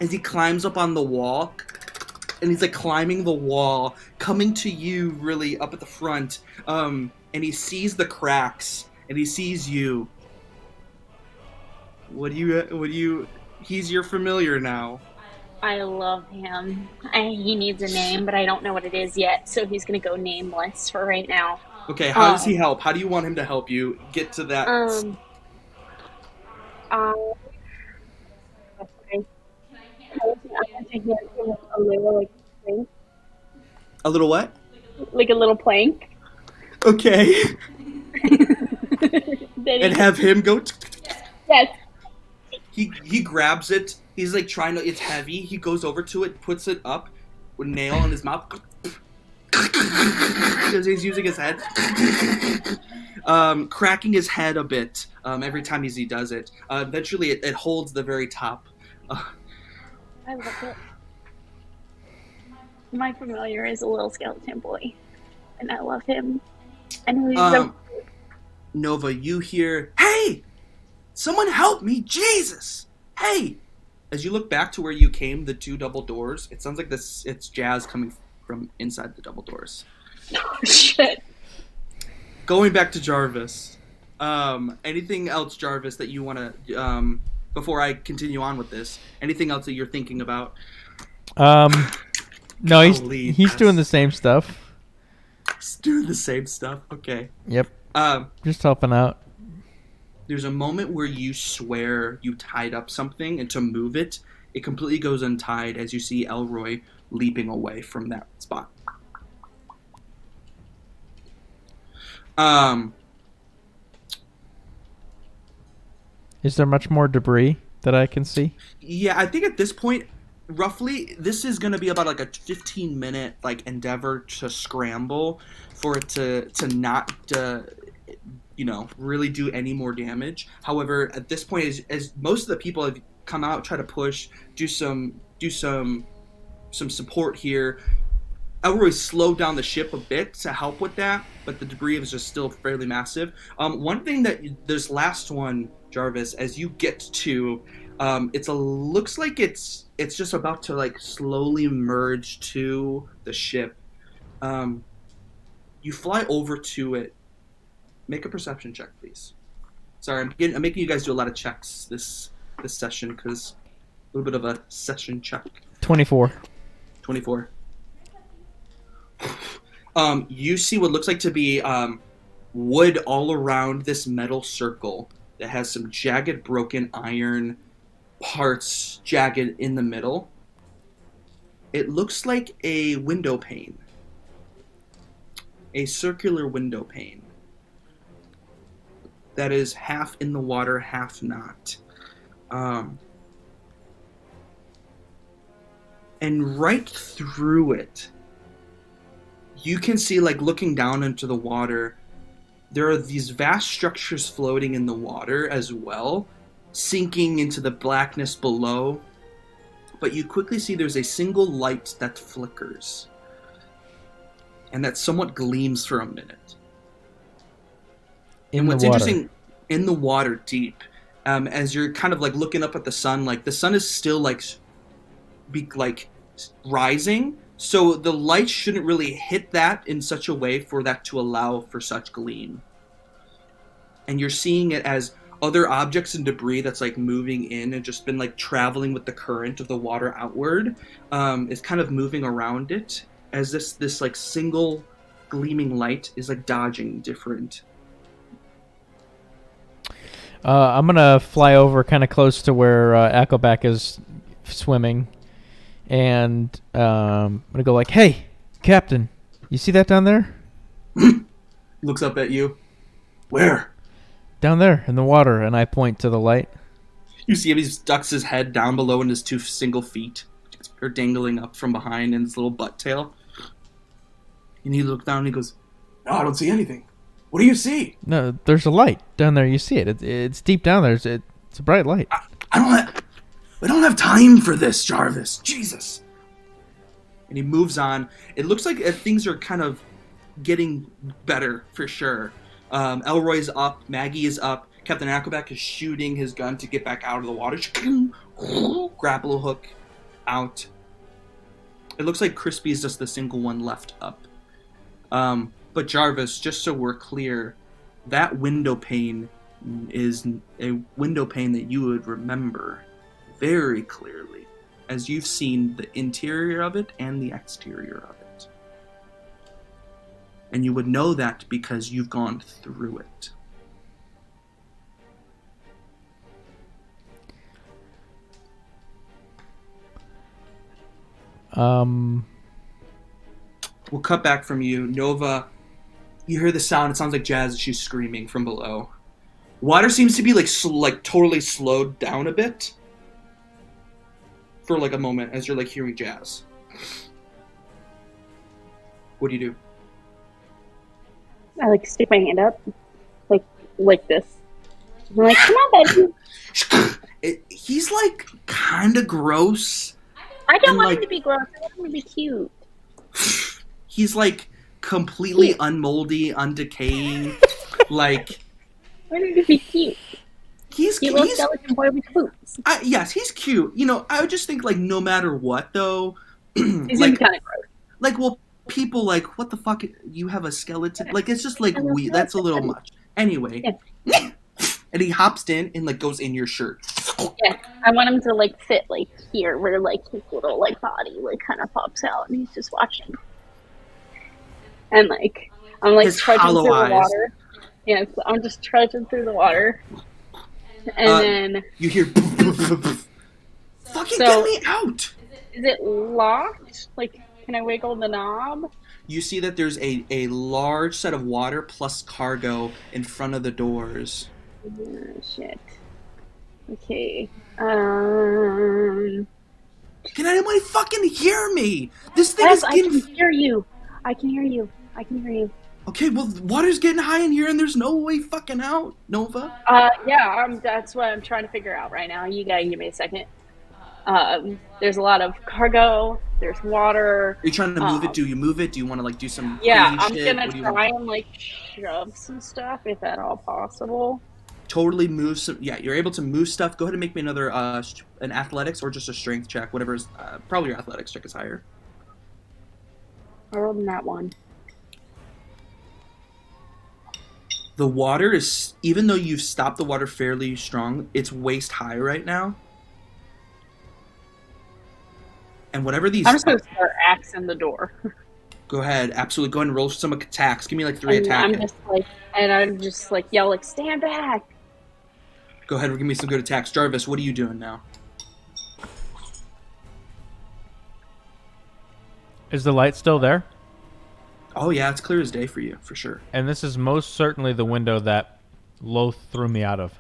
as he climbs up on the wall, and he's like climbing the wall, coming to you really up at the front, and he sees the cracks and he sees you. What do you he's your familiar now. I love him. He needs a name, but I don't know what it is yet, so he's gonna go nameless for right now. Okay, how does he help? How do you want him to help you get to that? A little what? Like a little plank. Okay. And have him go. Yes. He grabs it. He's like trying to. It's heavy. He goes over to it, puts it up, with a nail in his mouth. Because he's using his head, cracking his head a bit every time he does it. Eventually, it holds the very top. I love it. My familiar is a little skeleton boy, and I love him. And he's so... Nova, you hear, "Hey! Someone help me! Jesus! Hey!" As you look back to where you came, the two double doors, it sounds like it's Jazz coming from inside the double doors. Oh, shit. Going back to Jarvis. Anything else, Jarvis, that you want to before I continue on with this? Anything else that you're thinking about? No, Holy he's doing the same stuff. He's doing the same stuff. Okay. Yep. Just helping out. There's a moment where you swear you tied up something, and to move it, it completely goes untied as you see Elroy leaping away from that spot. Is there much more debris that I can see? Yeah, I think at this point, roughly, this is going to be about like a 15-minute like endeavor to scramble for it to not really do any more damage. However, at this point, as most of the people have come out, try to push, do some support here. Elroy slowed down the ship a bit to help with that, but the debris is just still fairly massive. One thing that this last one, Jarvis, as you get to, looks like it's just about to like slowly merge to the ship. You fly over to it. Make a perception check, please. Sorry, I'm making you guys do a lot of checks this session because a little bit of a session check. 24. 24. You see what looks like to be wood all around this metal circle that has some jagged, broken iron parts jagged in the middle. It looks like a window pane. A circular window pane. That is half in the water, half not. And right through it, you can see, like, looking down into the water, there are these vast structures floating in the water as well, sinking into the blackness below. But you quickly see there's a single light that flickers, and that somewhat gleams for a minute. In the water. Interesting, in the water deep, as you're kind of like looking up at the sun, like the sun is still like rising, so the light shouldn't really hit that in such a way for that to allow for such gleam. And you're seeing it as other objects and debris that's like moving in and just been like traveling with the current of the water outward, is kind of moving around it as this like single gleaming light is like dodging different. I'm gonna fly over kind of close to where Ackleback is swimming, and I'm gonna go like, "Hey, Captain, you see that down there?" Looks up at you. Where? Down there in the water, and I point to the light. You see him. He ducks his head down below, and his two single feet are dangling up from behind, and his little butt tail. And he looks down and he goes, "No, I don't see anything. What do you see?" No, there's a light down there. You see it. It's deep down there. It's a bright light. We don't have time for this, Jarvis. Jesus. And he moves on. It looks like things are kind of getting better for sure. Elroy's up. Maggie is up. Captain Ackleback is shooting his gun to get back out of the water. Grapple hook out. It looks like Crispy is just the single one left up. But Jarvis, just so we're clear, that window pane is a window pane that you would remember very clearly, as you've seen the interior of it and the exterior of it. And you would know that because you've gone through it. We'll cut back from you. Nova, you hear the sound. It sounds like Jazz. She's screaming from below. Water seems to be like totally slowed down a bit for like a moment as you're like hearing Jazz. What do you do? I like stick my hand up, like this. I'm like, come on, baby. He's like kind of gross. I don't want him to be gross. I want him to be cute. He's like completely unmoldy, undecaying. Like, I want him to be cute. He's little skeleton boy with boots. Yes, he's cute. You know, I would just think like no matter what though, he's like kind of gross. Like, well, people like, what the fuck? You have a skeleton? Like, it's just like that's a little much. Anyway, Yeah. and he hops in and like goes in your shirt. Yeah, I want him to like sit like here, where like his little like body like kind of pops out, and he's just watching. And like I'm like His trudging hollow through eyes. the water. Yes, I'm just trudging through the water, and then You hear. Fucking So- get me out! is it locked? Like, can I wiggle the knob? You see that there's a large set of water plus cargo in front of the doors. Shit. Okay. Can anybody fucking hear me? This thing Yes, is I getting. can hear you. I can hear you. I can hear you. Okay, well, the water's getting high in here and there's no way fucking out, Nova. Yeah, that's what I'm trying to figure out right now. You gotta give me a second. There's a lot of cargo. There's water. Are you trying to move it? Do you move it? Do you want to like do some Yeah, crazy I'm shit? gonna What do you try want? and like shove some stuff if at all possible. Totally move some. Yeah, you're able to move stuff. Go ahead and make me another an athletics or just a strength check. Whatever's probably your athletics check is higher. I rolled in that one. The water is, even though you've stopped the water fairly strong, it's waist high right now. And whatever these, I'm just gonna start axing the door. go ahead, absolutely go ahead and roll some attacks. Give me like 3 And attacks. I'm just like yell like stand back. Go ahead and give me some good attacks. Jarvis, what are you doing now? Is the light still there? Oh yeah, it's clear as day for you, for sure. And this is most certainly the window that Loth threw me out of.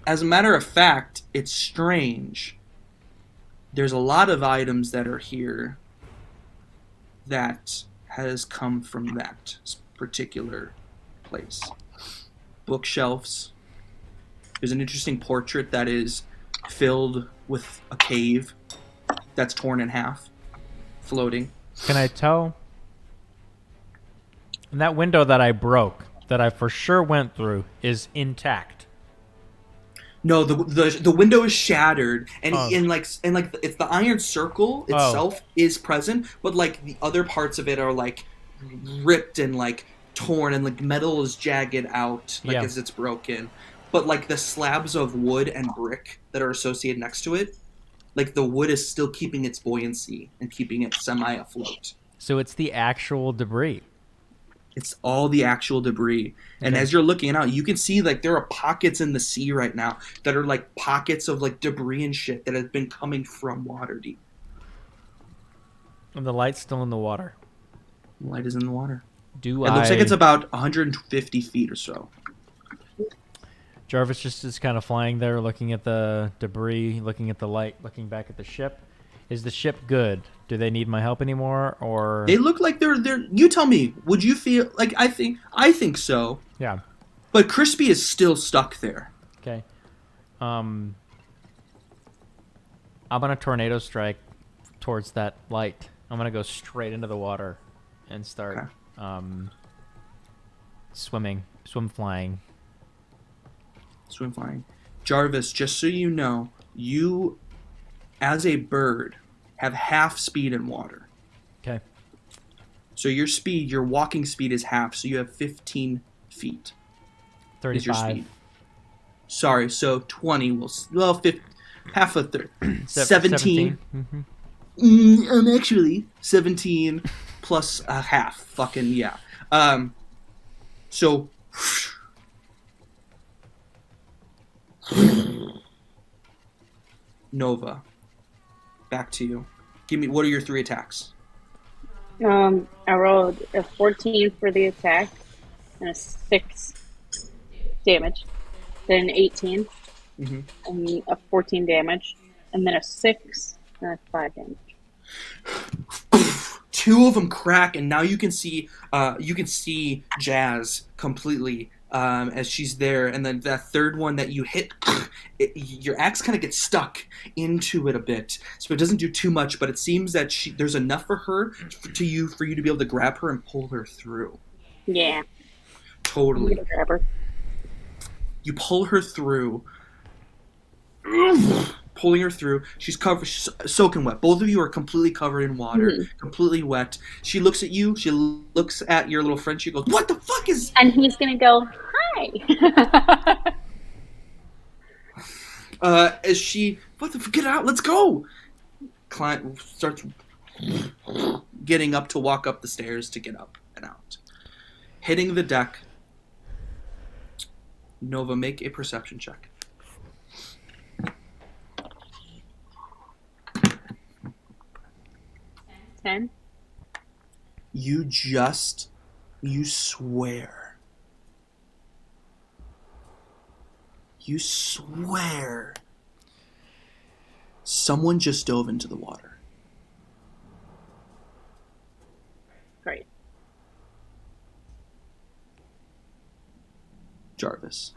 As a matter of fact, it's strange. There's a lot of items that are here that has come from that particular place. Bookshelves. There's an interesting portrait that is filled with a cave that's torn in half, floating. Can I tell? And that window that I broke, that I for sure went through, is intact. No, the window is shattered, and Oh. it's the iron circle itself is present, but like the other parts of it are like ripped and like torn, and like metal is jagged out like Yeah. as it's broken. But like the slabs of wood and brick that are associated next to it, like the wood is still keeping its buoyancy and keeping it semi afloat. So it's the actual debris. It's all the actual debris. And Okay. as you're looking out, you can see like there are pockets in the sea right now that are like pockets of like debris and shit that has been coming from Waterdeep. And the light's still in the water. The light is in the water. Do It looks like it's about 150 feet or so. Jarvis just is kind of flying there, looking at the debris, looking at the light, looking back at the ship. Is the ship good? Do they need my help anymore, or? They look like they're. You tell me. Would you feel like I think so. Yeah. But Crispy is still stuck there. Okay. I'm gonna tornado strike towards that light. I'm gonna go straight into the water and start swim flying. Swim flying. Jarvis, just so you know, you, as a bird, have half speed in water. Okay. So your walking speed is half, so you have 15 feet. 35. Is your speed. Sorry, so 20 will, well, 50, half a third. 17. Mm-hmm. Actually, 17 plus a half. Fucking, yeah. So, Nova, back to you. Give me, what are your 3 attacks? I rolled a 14 for the attack and a 6 damage, then an 18 Mm-hmm. and a 14 damage, and then a 6 and a 5 damage. 2 of them crack, and now you can see Jazz completely as she's there, and then that third one that you hit, your axe kind of gets stuck into it a bit, so it doesn't do too much, but it seems that there's enough for her for you to be able to grab her and pull her through. Yeah. I'm Totally. gonna grab her. You pull her through. Pulling her through. She's soaking wet. Both of you are completely covered in water, completely wet. She looks at you. She looks at your little friend. She goes, "What the fuck is?" And he's gonna go, Hi. As she, get out, let's go. Client starts getting up to walk up the stairs to get up and out. Hitting the deck. Nova, make a perception check. Ten. You swear. You swear someone just dove into the water. Great. Jarvis.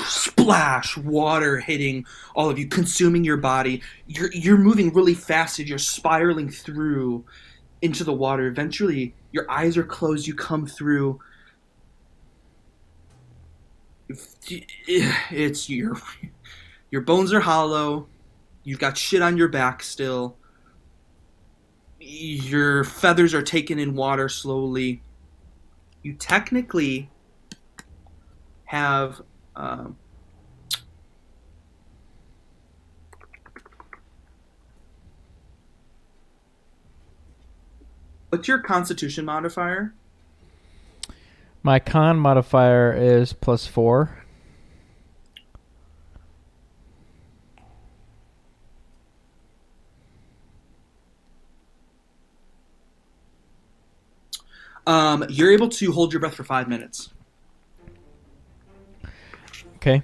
Splash, water hitting all of you, consuming your body. You're moving really fast as you're spiraling through into the water. Eventually, your eyes are closed. You come through. It's your bones are hollow. You've got shit on your back still. Your feathers are taken in water slowly. You technically have what's your Constitution modifier? My con modifier is +4. You're able to hold your breath for 5 minutes. Okay.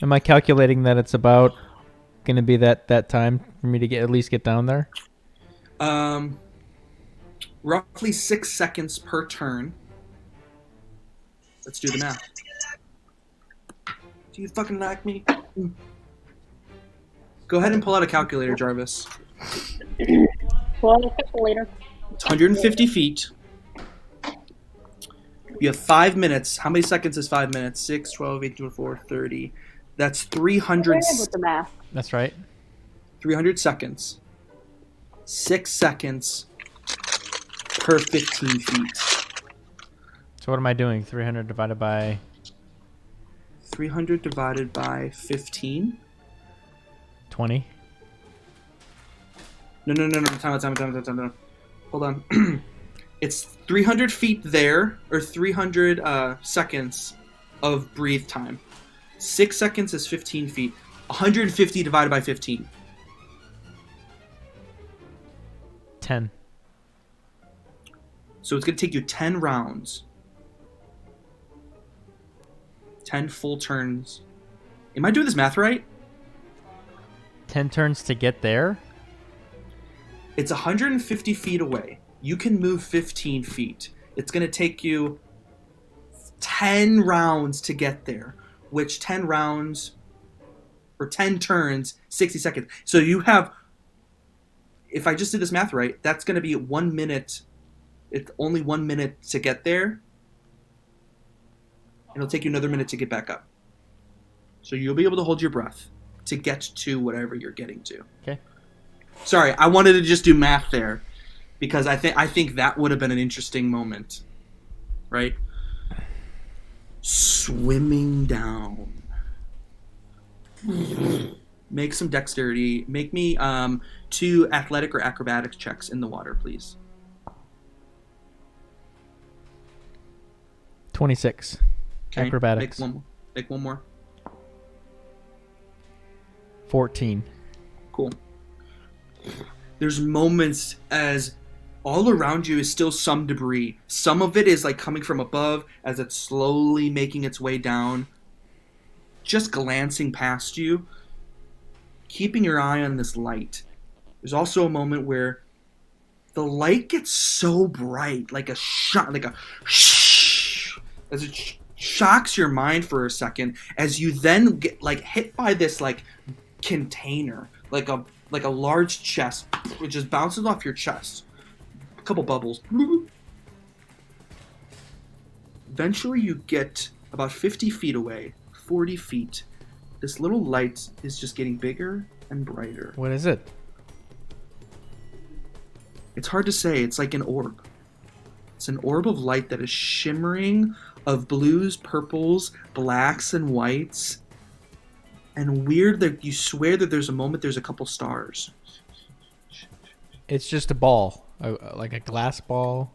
Am I calculating that it's about going to be that time for me to at least get down there? Roughly 6 seconds per turn. Let's do the math. Do you fucking like me? Go ahead and pull out a calculator, Jarvis. Well, a couple later. It's 150 feet. You have 5 minutes. How many seconds is 5 minutes? 6, 12, 18, 24, 30. That's 300. With the math. That's right. 300 seconds. 6 seconds per 15 feet. So what am I doing? 300 divided by... 300 divided by 15? 20. No. Time. Hold on. It's 300 feet there, or 300 seconds of breathe time. 6 seconds is 15 feet. 150 divided by 15. 10. So it's going to take you 10 rounds. 10 full turns. Am I doing this math right? 10 turns to get there? It's 150 feet away. You can move 15 feet. It's going to take you 10 rounds to get there, which 10 rounds, or 10 turns, 60 seconds. So you have, if I just did this math right, that's going to be 1 minute. It's only 1 minute to get there. It'll take you another minute to get back up. So you'll be able to hold your breath to get to whatever you're getting to. Okay. Sorry, I wanted to just do math there because I think that would have been an interesting moment. Right? Swimming down. Make some dexterity. Make me 2 athletic or acrobatics checks in the water, please. 26. Okay. Acrobatics. Make one more. 14. Cool. There's moments as all around you is still some debris. Some of it is like coming from above as it's slowly making its way down. Just glancing past you, keeping your eye on this light. There's also a moment where the light gets so bright, like a shot, like a shh, as it shocks your mind for a second, as you then get like hit by this like container, like a large chest, which just bounces off your chest. A couple bubbles. Eventually, you get about 50 feet away, 40 feet. This little light is just getting bigger and brighter. What is it? It's hard to say. It's like an orb. It's an orb of light that is shimmering of blues, purples, blacks, and whites. And weird that you swear that there's a moment there's a couple stars. It's just a ball, like a glass ball.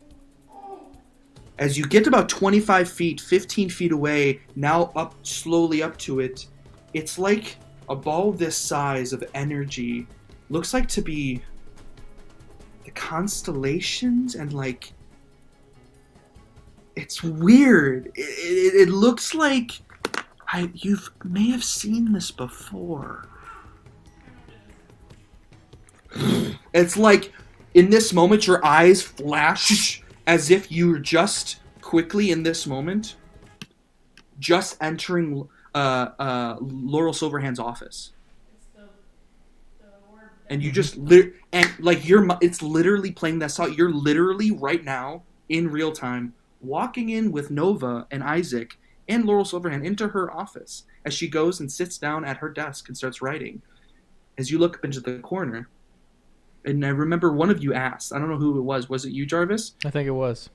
As you get about 25 feet, 15 feet away, now up slowly up to it, it's like a ball this size of energy. Looks like to be the constellations and like... It's weird. It looks like... You may have seen this before. It's like, in this moment, your eyes flash as if you were just quickly in this moment, just entering Laurel Silverhand's office. And you just it's literally playing that song. You're literally right now in real time walking in with Nova and Isaac and Laurel Silverhand into her office as she goes and sits down at her desk and starts writing. As you look up into the corner, and I remember one of you asked, I don't know who it was. Was it you, Jarvis? I think it was.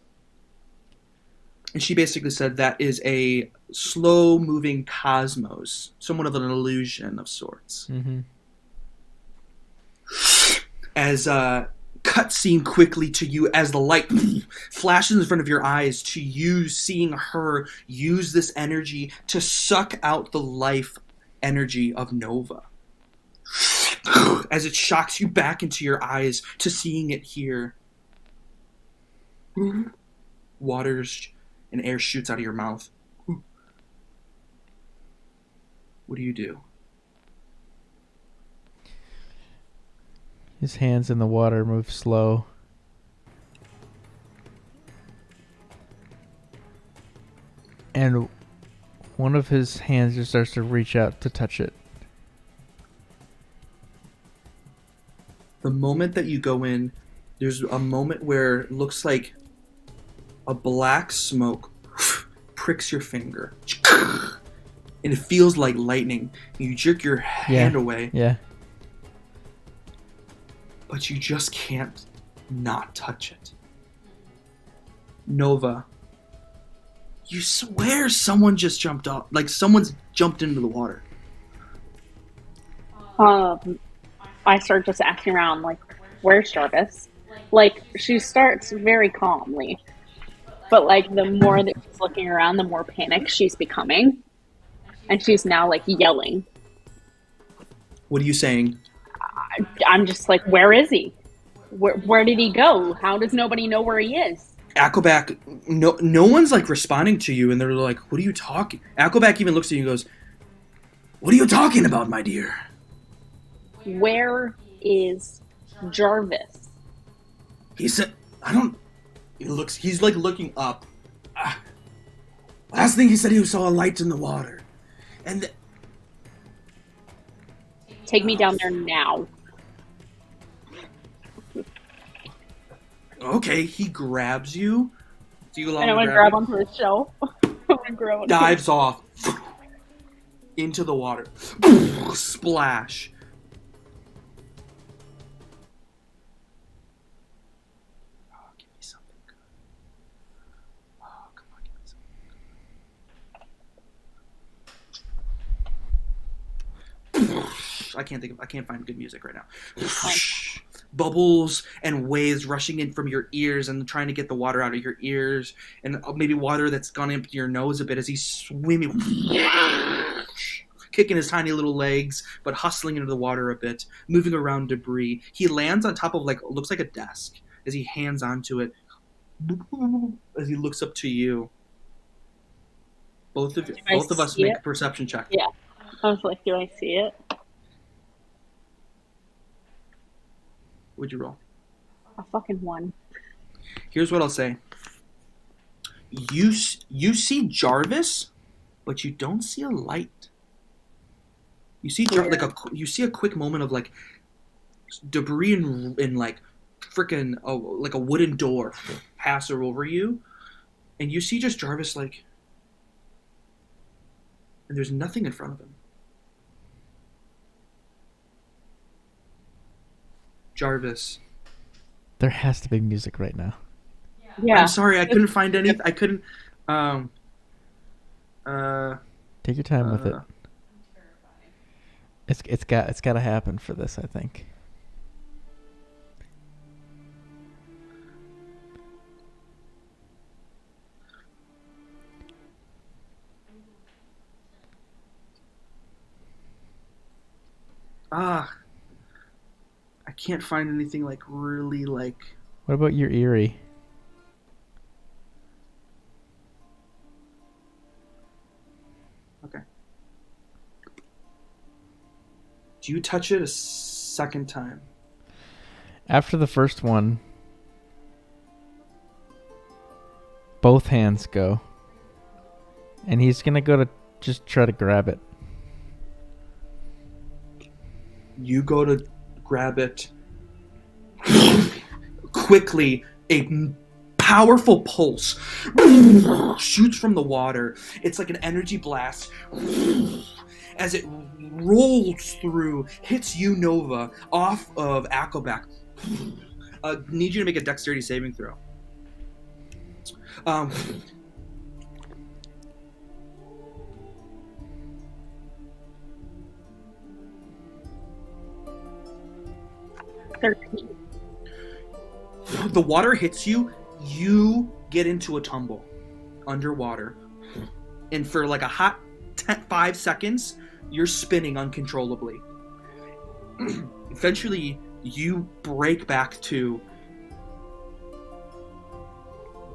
And she basically said that is a slow-moving cosmos, somewhat of an illusion of sorts. Mm-hmm. As cutscene quickly to you as the light flashes in front of your eyes to you seeing her use this energy to suck out the life energy of Nova. As it shocks you back into your eyes to seeing it here. Waters and air shoots out of your mouth. What do you do? His hands in the water move slow. And one of his hands just starts to reach out to touch it. The moment that you go in, there's a moment where it looks like a black smoke pricks your finger. And it feels like lightning. You jerk your hand away. Yeah. But you just can't not touch it. Nova, you swear someone just jumped up. Like someone's jumped into the water. I start just asking around, like, where's Jarvis? Like, she starts very calmly. But, like, the more that she's looking around, the more panicked she's becoming. And she's now, like, yelling. What are you saying? I'm just like, where is he? Where did he go? How does nobody know where he is? Aquaback, no one's, like, responding to you, and they're like, what are you talking? Aquaback even looks at you and goes, what are you talking about, my dear? Where is Jarvis? He said, he's like looking up. Last thing he said, he saw a light in the water. And take me down there now. Okay, he grabs you. Do you allow and I'm him going to to grab you? onto his shelf. I'm going to grab onto Dives off. Into the water. Splash. Give me something good. Oh, come on, give me something good. I can't find good music right now. Bubbles and waves rushing in from your ears and trying to get the water out of your ears, and maybe water that's gone into your nose a bit as he's swimming, kicking his tiny little legs, but hustling into the water a bit, moving around debris. He lands on top of looks like a desk as he hands onto it, as he looks up to you. Both of us make a perception check. Yeah. I was like, do I see it? What'd you roll? A fucking 1. Here's what I'll say. You see Jarvis, but you don't see a light. You see you see a quick moment of like debris and like freaking like a wooden door pass over you, and you see just Jarvis and there's nothing in front of him. Jarvis. There has to be music right now. I'm Yeah. sorry, I couldn't find anything. I couldn't. Um. Take your time with it. Uh. It's got to happen for this, I think. I can't find anything like really like. What about your Erie? Okay. Do you touch it a second time? After the first one, both hands go. And he's going to go to just try to grab it. You go to grab it. Quickly, a powerful pulse shoots from the water. It's like an energy blast. As it rolls through, hits you, Nova, off of Akobak. Need you to make a dexterity saving throw. 13. The water hits you, you get into a tumble underwater. And for like a hot 5 seconds, you're spinning uncontrollably. Eventually, you break back to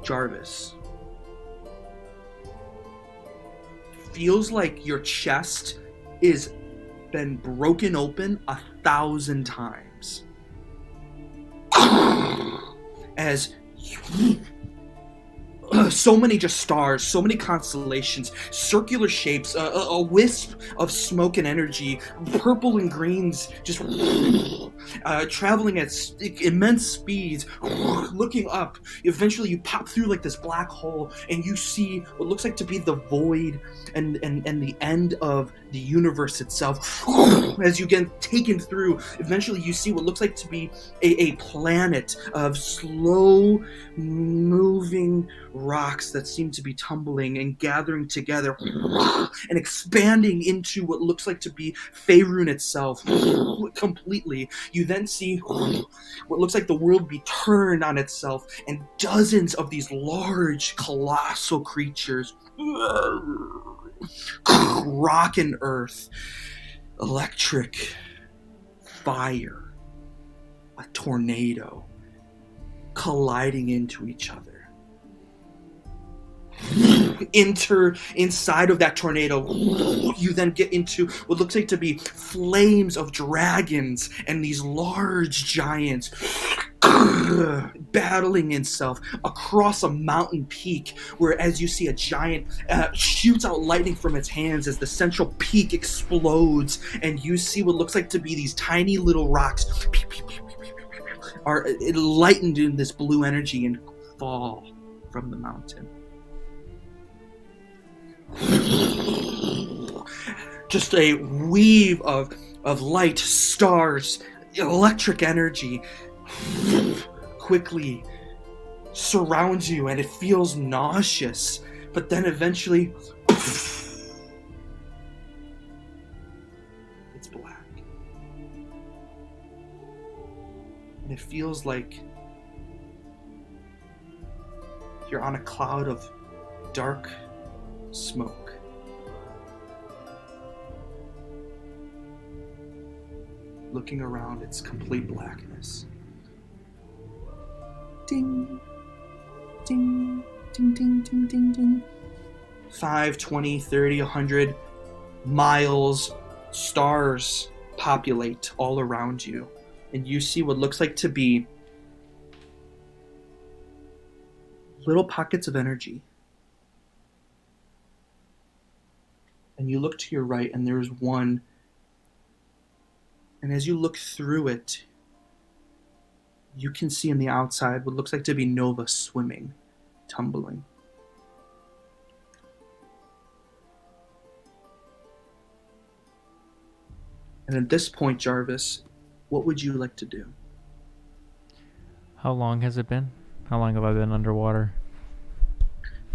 Jarvis. Feels like your chest is been broken open 1,000 times. As so many just stars, so many constellations, circular shapes, a wisp of smoke and energy, purple and greens, just traveling at immense speeds, looking up. Eventually you pop through like this black hole and you see what looks like to be the void and the end of the universe itself. As you get taken through, eventually you see what looks like to be a planet of slow moving rocks that seem to be tumbling and gathering together and expanding into what looks like to be Faerun itself completely. You then see what looks like the world be turned on itself, and dozens of these large, colossal creatures, rock and earth, electric, fire, a tornado, colliding into each other. Enter inside of that tornado. You then get into what looks like to be flames of dragons and these large giants battling itself across a mountain peak, where as you see a giant shoots out lightning from its hands as the central peak explodes, and you see what looks like to be these tiny little rocks are lightened in this blue energy and fall from the mountain. Just a weave of light, stars, electric energy quickly surrounds you, and it feels nauseous, but then eventually it's black. And it feels like you're on a cloud of dark smoke. Looking around, it's complete blackness. Ding, ding, ding, ding, ding, ding, ding. 5, 20, 30, 100 miles, stars populate all around you. And you see what looks like to be little pockets of energy. And you look to your right, and there's one. And as you look through it, you can see on the outside what looks like to be Nova swimming, tumbling. And at this point, Jarvis, what would you like to do? How long has it been? How long have I been underwater?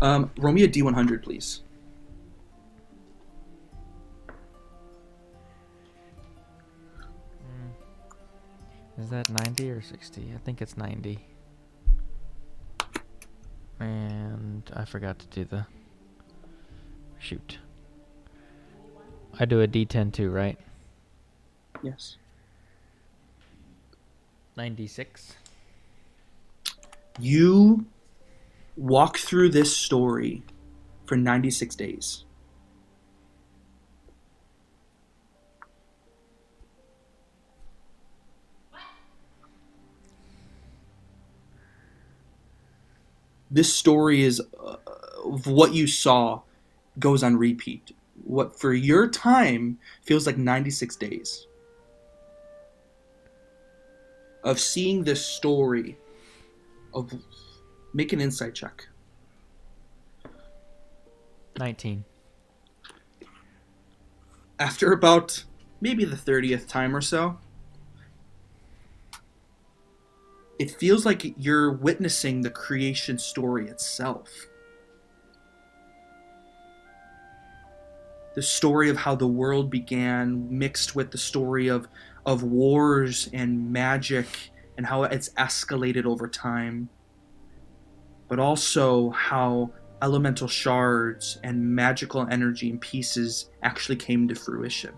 Roll me a D100, please. Is that 90 or 60? I think it's 90. And I forgot to do the... Shoot. I do a D10 too, right? Yes. 96. You walk through this story for 96 days. This story is of what you saw goes on repeat. What for your time feels like 96 days of seeing this story. Of make an insight check. 19. After about maybe the 30th time or so, it feels like you're witnessing the creation story itself. The story of how the world began mixed with the story of wars and magic and how it's escalated over time. But also how elemental shards and magical energy and pieces actually came to fruition.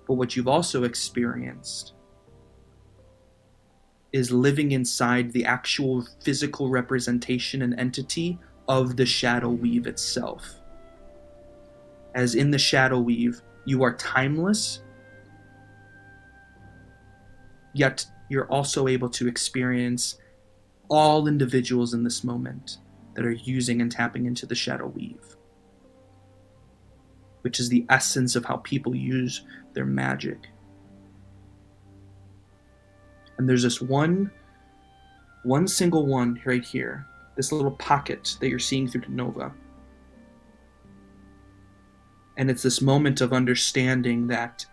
But what you've also experienced is living inside the actual physical representation and entity of the Shadow Weave itself. As in the Shadow Weave, you are timeless, yet you're also able to experience all individuals in this moment that are using and tapping into the Shadow Weave, which is the essence of how people use their magic. And there's this one single one right here, this little pocket that you're seeing through the Nova. And it's this moment of understanding that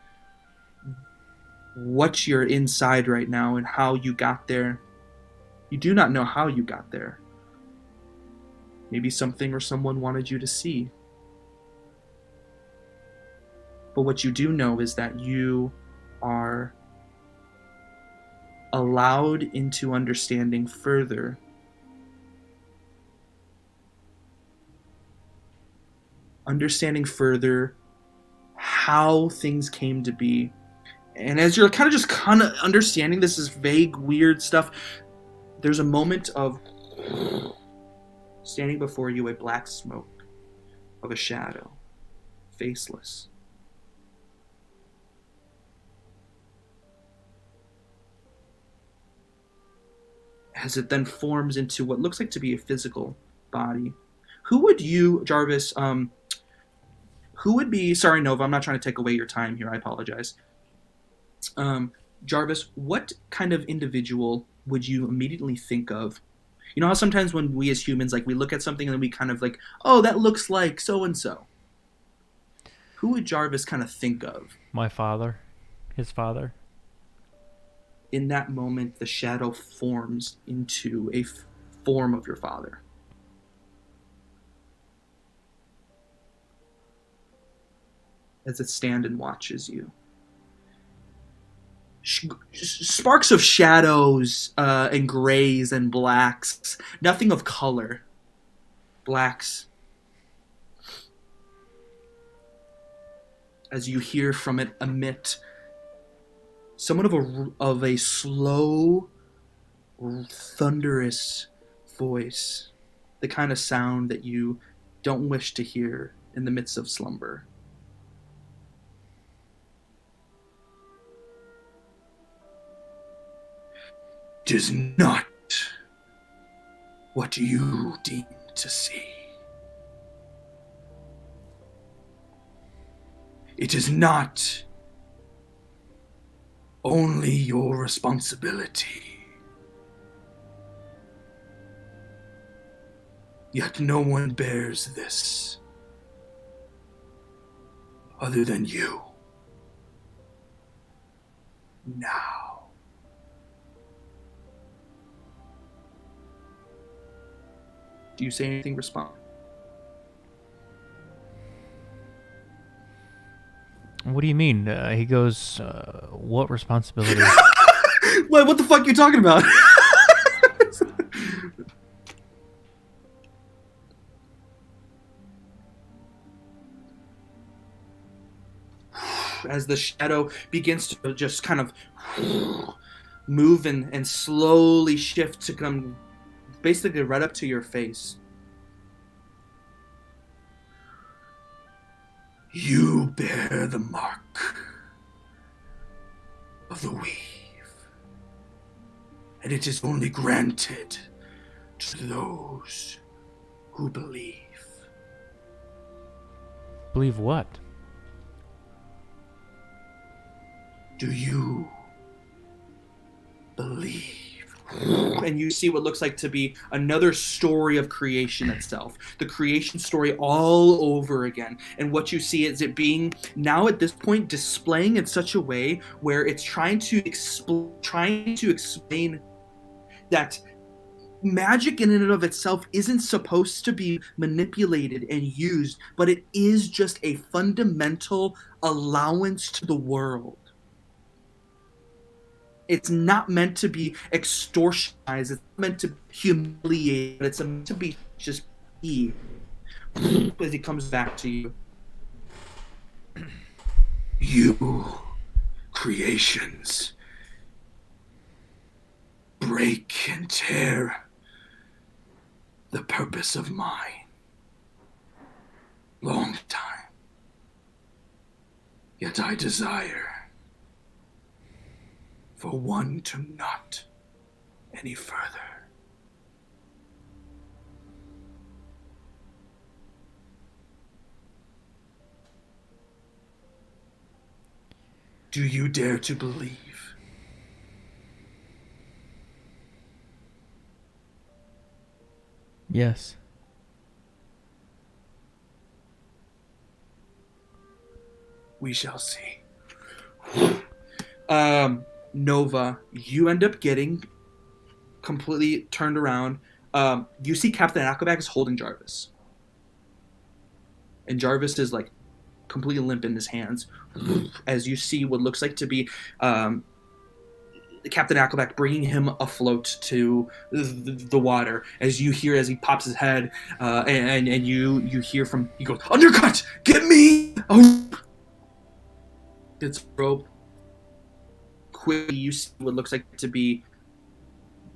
what you're inside right now and how you got there, you do not know how you got there. Maybe something or someone wanted you to see. But what you do know is that you are allowed into understanding further how things came to be. And as you're kind of understanding this is vague, weird stuff, there's a moment of standing before you a black smoke of a shadow, faceless. As it then forms into what looks like to be a physical body. Who would you, Jarvis, who would be, sorry Nova, I'm not trying to take away your time here, I apologize. Jarvis, what kind of individual would you immediately think of? You know how sometimes when we as humans, like, we look at something and then we kind of like, oh, that looks like so-and-so. Who would Jarvis kind of think of? My father. His father. In that moment, the shadow forms into a form of your father. As it stands and watches you. Sparks of shadows and grays and blacks. Nothing of color. Blacks. As you hear from it emit somewhat of a slow, thunderous voice. The kind of sound that you don't wish to hear in the midst of slumber. It is not what you deem to see. It is not only your responsibility. Yet no one bears this other than you. Now. Do you say anything? Respond. What do you mean? He goes, what responsibility? What the fuck are you talking about? As the shadow begins to just kind of move and slowly shift to come basically right up to your face. You bear the mark of the weave, and it is only granted to those who believe. Believe what? Do you believe? And you see what looks like to be another story of creation itself. The creation story all over again. And what you see is it being, now at this point, displaying in such a way where it's trying to explain that magic in and of itself isn't supposed to be manipulated and used, but it is just a fundamental allowance to the world. It's not meant to be extortionized. It's meant to humiliate. It's meant to be just be. As he comes back to you. You creations break and tear the purpose of mine. Long time. Yet I desire for one to not any further. Do you dare to believe? Yes. We shall see. Nova, you end up getting completely turned around. You see Captain Aquaback is holding Jarvis. And Jarvis is like completely limp in his hands. As you see what looks like to be Captain Aquaback bringing him afloat to the water. As you hear, as he pops his head, and you hear from, he goes, "Undercut! Get me!" Oh, it's rope. Quickly, you see what looks like to be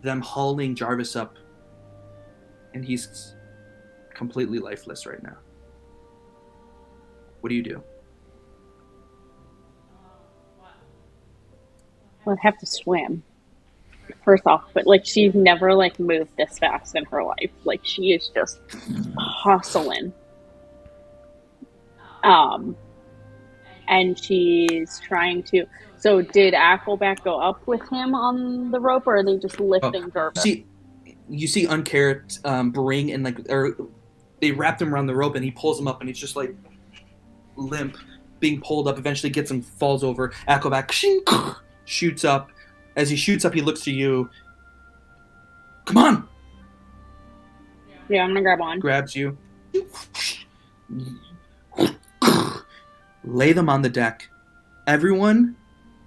them hauling Jarvis up, and he's completely lifeless right now. What do you do? Well, I'd have to swim. First off, but like she's never like moved this fast in her life. Like she is just hustling. And she's trying to. So did Appleback go up with him on the rope, or are they just lifting Jarvis? You see Uncarrot bring and or they wrapped him around the rope, and he pulls him up, and he's just like limp, being pulled up. Eventually gets him, falls over. Appleback shoots up. As he shoots up, he looks to you. Come on! Yeah, I'm gonna grab on. Grabs you. Lay them on the deck. Everyone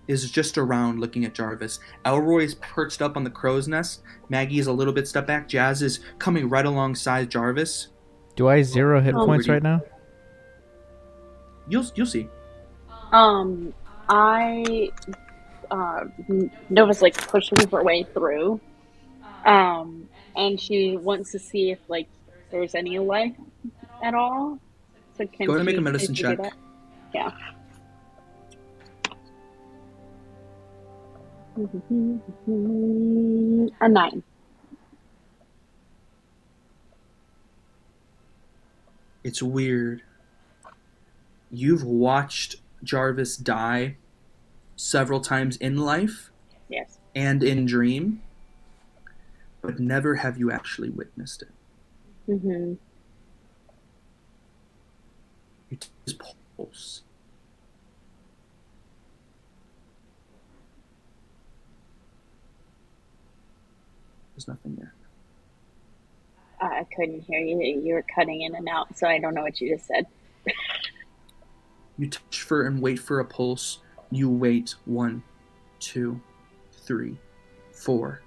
is just around looking at Jarvis. Elroy is perched up on the crow's nest. Maggie is a little bit step back. Jazz is coming right alongside Jarvis. Do I 0 hit points right now? You'll see. Nova's like pushing her way through, and she wants to see if like there's any life at all. So can go ahead and make a medicine check. Yeah. A 9. It's weird. You've watched Jarvis die several times in life. Yes. And in dream, but never have you actually witnessed it. Mm-hmm. You take his pulse. There's nothing there. I couldn't hear you. You were cutting in and out, so I don't know what you just said. You touch for and wait for a pulse. You wait 1, 2, 3, 4,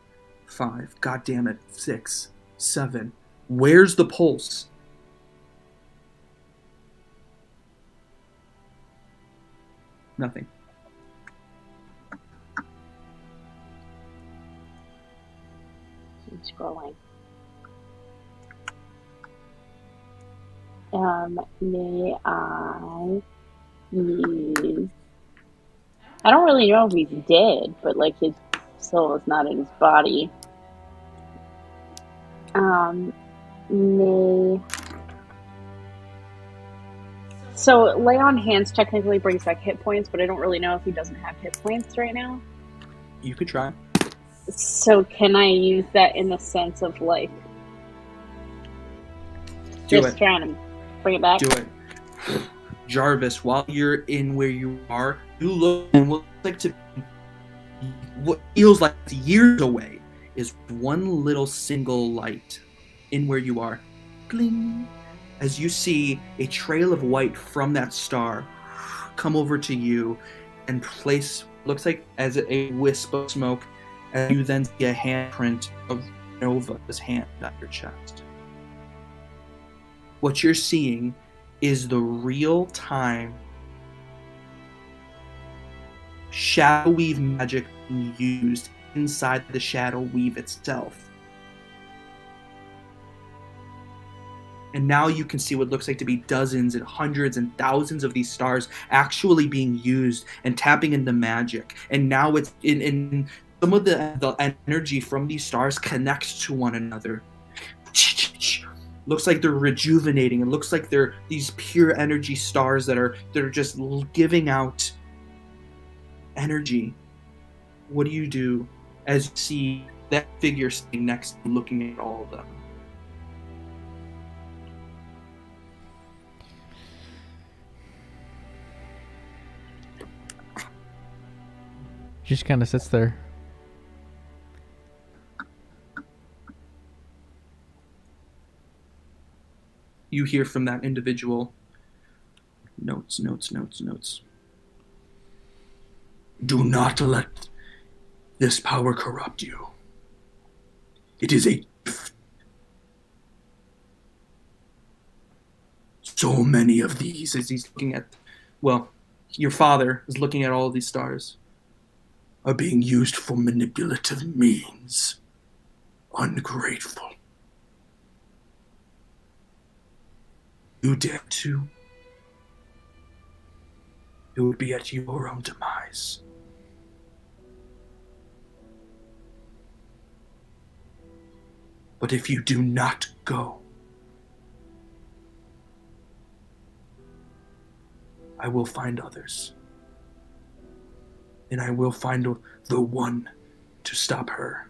5. God damn it. 6, 7. Where's the pulse? Nothing. I'm scrolling. May I use... I don't really know if he's dead, but like his soul is not in his body. May... So lay on hands technically brings back hit points, but I don't really know if he doesn't have hit points right now. You could try. So can I use that in the sense of like just trying to bring it back? Do it. Jarvis, while you're in where you are, you look and what feels like years away is one little single light in where you are. Gling. As you see a trail of white from that star come over to you and place, looks like as a wisp of smoke, and you then see a handprint of Nova's hand on your chest. What you're seeing is the real-time shadow weave magic being used inside the shadow weave itself. And now you can see what looks like to be dozens and hundreds and thousands of these stars actually being used and tapping into magic. And now it's in some of the energy from these stars connects to one another. Looks like they're rejuvenating. It looks like they're these pure energy stars that are just giving out energy. What do you do as you see that figure sitting next to looking at all of them? Just kind of sits there. You hear from that individual. Notes. Do not let this power corrupt you. It is a gift. So many of these, as he's looking at, well, your father is looking at all of these stars, are being used for manipulative means. Ungrateful. You dare to, it would be at your own demise. But if you do not go, I will find others. And I will find the one to stop her.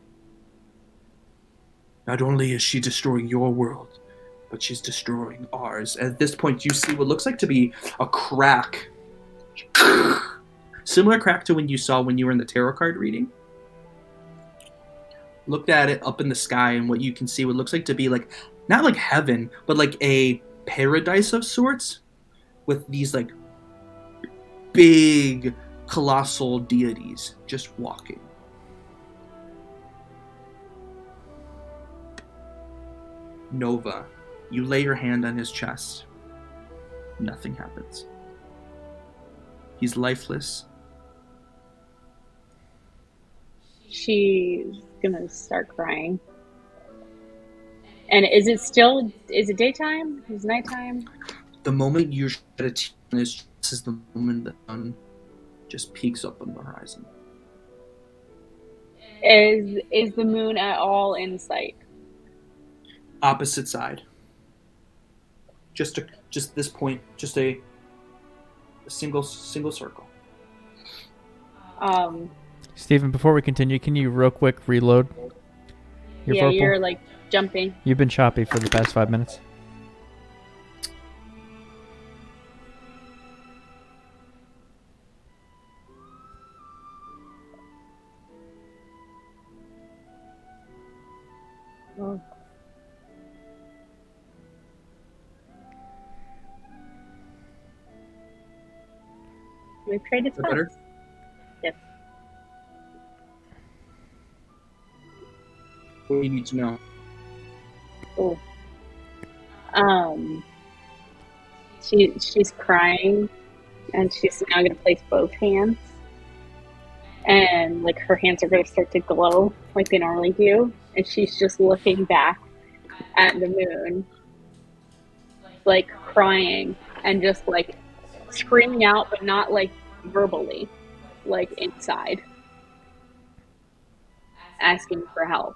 Not only is she destroying your world, but she's destroying ours. At this point, you see what looks like to be a crack. Similar crack to when you saw when you were in the tarot card reading. Looked at it up in the sky, and what you can see what looks like to be like, not like heaven, but like a paradise of sorts, with these like big, colossal deities just walking. Nova, you lay your hand on his chest. Nothing happens. He's lifeless. She's gonna start crying. And is it daytime? Is it nighttime? The moment you shed a tear on his chest is the moment the sun just peeks up on the horizon. Is the moon at all in sight? Opposite side. Just this point, just a single circle. Steven, before we continue, can you real quick reload your yeah, purple? you're like jumping. You've been choppy for the past 5 minutes. Oh. We've traded Is that better? spots. Yes. What do you need to know? Oh. She's crying, and she's now going to place both hands, and like her hands are going to start to glow like they normally do, and she's just looking back at the moon, like crying and just like screaming out, but not like verbally, like inside, asking for help.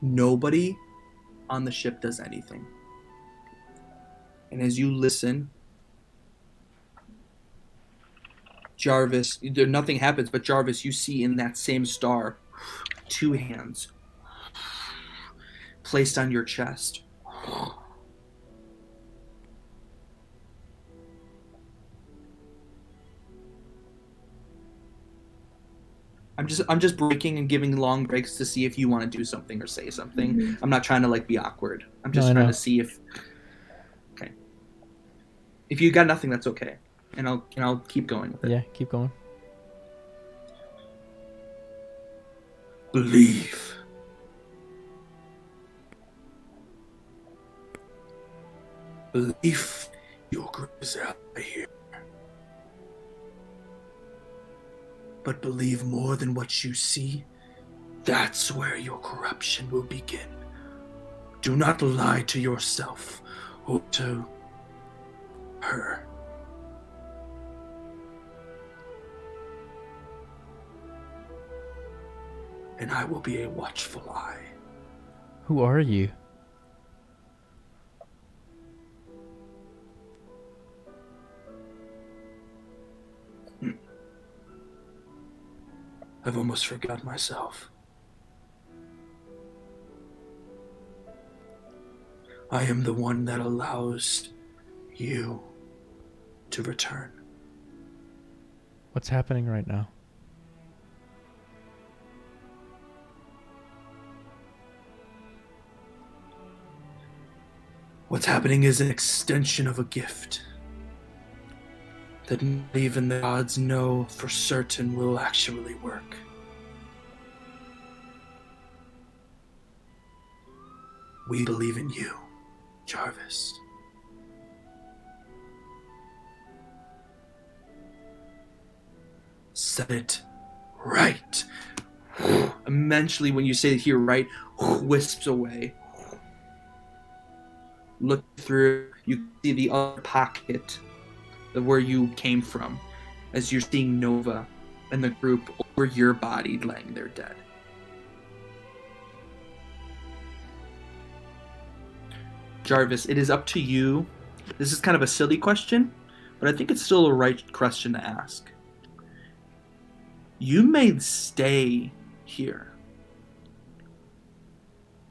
Nobody on the ship does anything. And as you listen, Jarvis, nothing happens, but Jarvis, you see in that same star 2 hands placed on your chest. I'm just breaking and giving long breaks to see if you want to do something or say something. Mm-hmm. I'm not trying to like be awkward. I'm just trying to see if. Okay. If you got nothing, that's okay, and I'll keep going with it. Yeah, keep going. Believe. Believe your grip is out here. But believe more than what you see. That's where your corruption will begin. Do not lie to yourself or to her. And I will be a watchful eye. Who are you? I've almost forgot myself. I am the one that allows you to return. What's happening right now? What's happening is an extension of a gift that not even the gods know for certain will actually work. We believe in you, Jarvis. Set it right. Eventually, when you say here right, wisps away. Look through, you see the other pocket of where you came from, as you're seeing Nova and the group over your body laying there dead. Jarvis, it is up to you. This is kind of a silly question, but I think it's still a right question to ask. You may stay here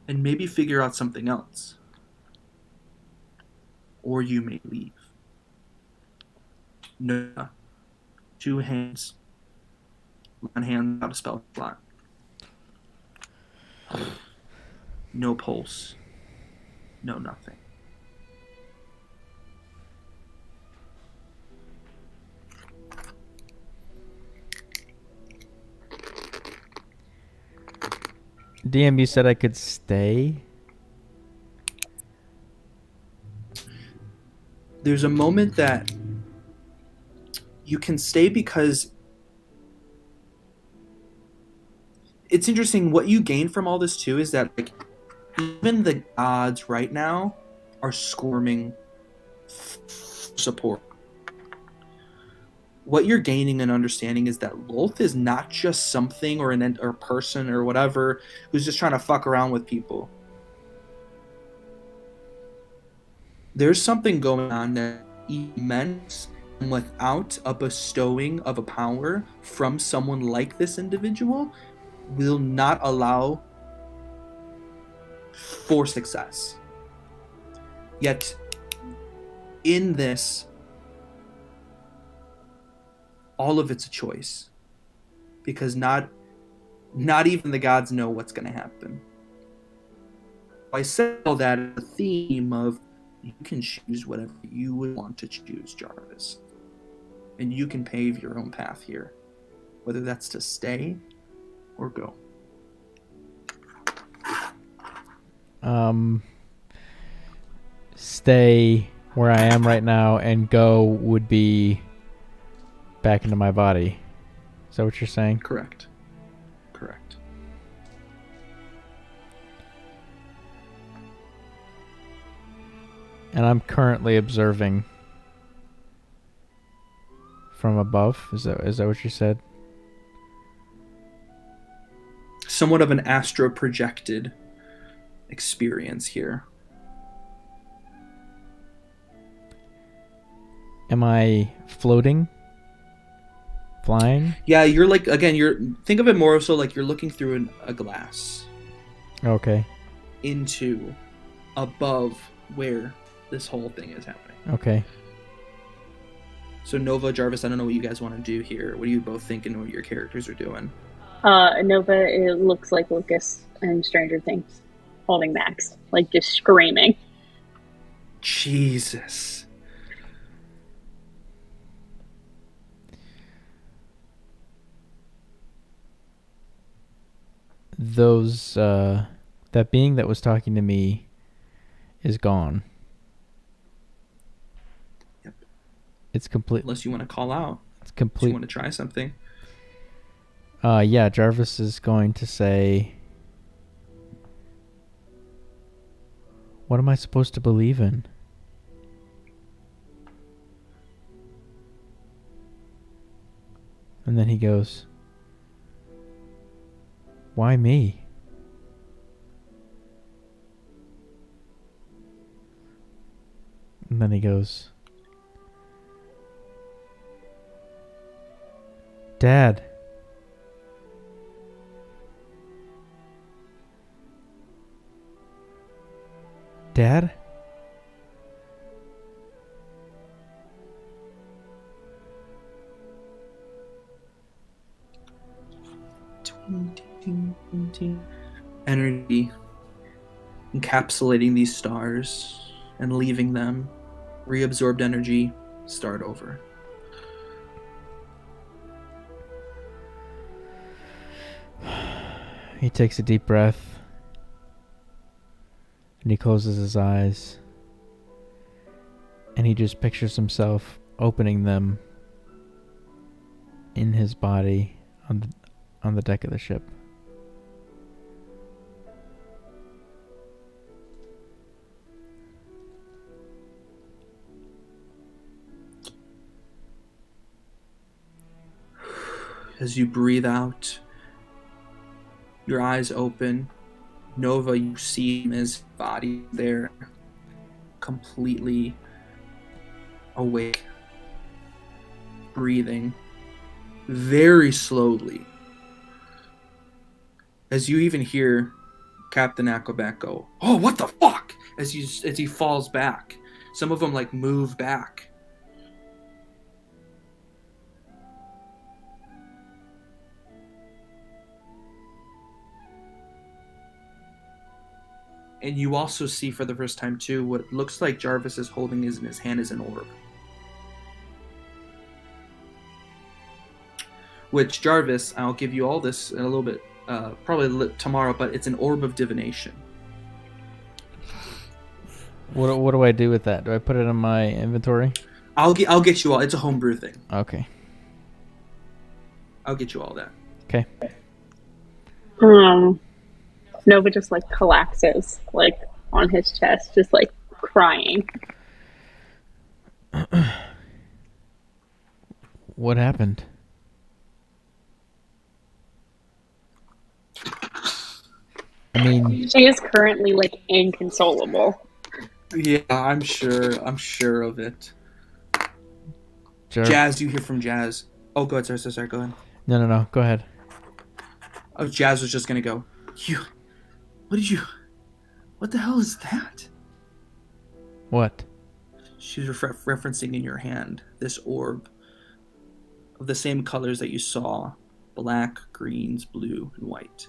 and maybe figure out something else. Or you may leave. No. 2 hands. 1 hand without a spell slot. No pulse. No nothing. DM, you said I could stay? There's a moment that you can stay because it's interesting. What you gain from all this too is that like even the gods right now are squirming support. What you're gaining and understanding is that Lolth is not just something or a person or whatever who's just trying to fuck around with people. There's something going on that immense, and without a bestowing of a power from someone like this individual, will not allow for success. Yet, in this, all of it's a choice, because not even the gods know what's going to happen. I said all that as a theme of you can choose whatever you would want to choose, Jarvis. and you can pave your own path here, whether that's to stay or go. Stay where I am right now, and go would be back into my body. Is that what you're saying? Correct. Correct. And I'm currently observing from above. Is that what you said? Somewhat of an astro projected experience here. Am I floating? Flying? Yeah, you're like, again, think of it more so like you're looking through a glass Okay. into above where this whole thing is happening. Okay. So Nova, Jarvis, I don't know what you guys want to do here. What are you both thinking what your characters are doing? Nova, it looks like Lucas and Stranger Things holding Max, like just screaming. Jesus. That being that was talking to me is gone. Yep. It's complete. Unless you want to call out. It's If complete. you want to try something. Yeah, Jarvis is going to say, what am I supposed to believe in? And then he goes, why me? And then he goes, Dad. Dad? Energy encapsulating these stars and leaving them. Reabsorbed energy. Start over. He takes a deep breath and he closes his eyes and he just pictures himself opening them in his body on the deck of the ship. As you breathe out, your eyes open. Nova, you see him, his body there, completely awake, breathing very slowly. As you even hear Captain Aquabat go, "Oh, what the fuck!" as he falls back. Some of them like move back. And you also see for the first time too what looks like Jarvis is holding in his hand is an orb. Which, Jarvis, I'll give you all this in a little bit, probably tomorrow, but it's an orb of divination. What do I do with that? Do I put it in my inventory? I'll get you all. It's a homebrew thing. Okay. I'll get you all that. Okay. Nova just like collapses like on his chest, just like crying. What happened? I mean, She is currently like inconsolable. Yeah, I'm sure of it. Sure. Jazz, you hear from Jazz. Oh, go ahead, sorry, go ahead. No. Go ahead. Oh, Jazz was just gonna go, what the hell is that? What? She was referencing in your hand this orb of the same colors that you saw, black, greens, blue, and white,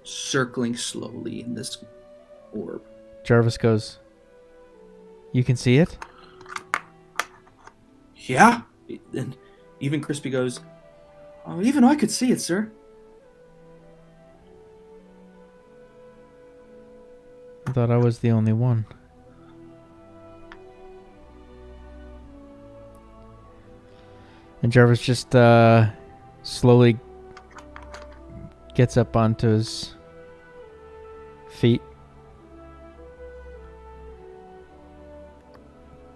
circling slowly in this orb. Jarvis goes, you can see it? Yeah, and Even Crispy goes, "Oh, even I could see it, sir." I thought I was the only one. And Jarvis just slowly gets up onto his feet,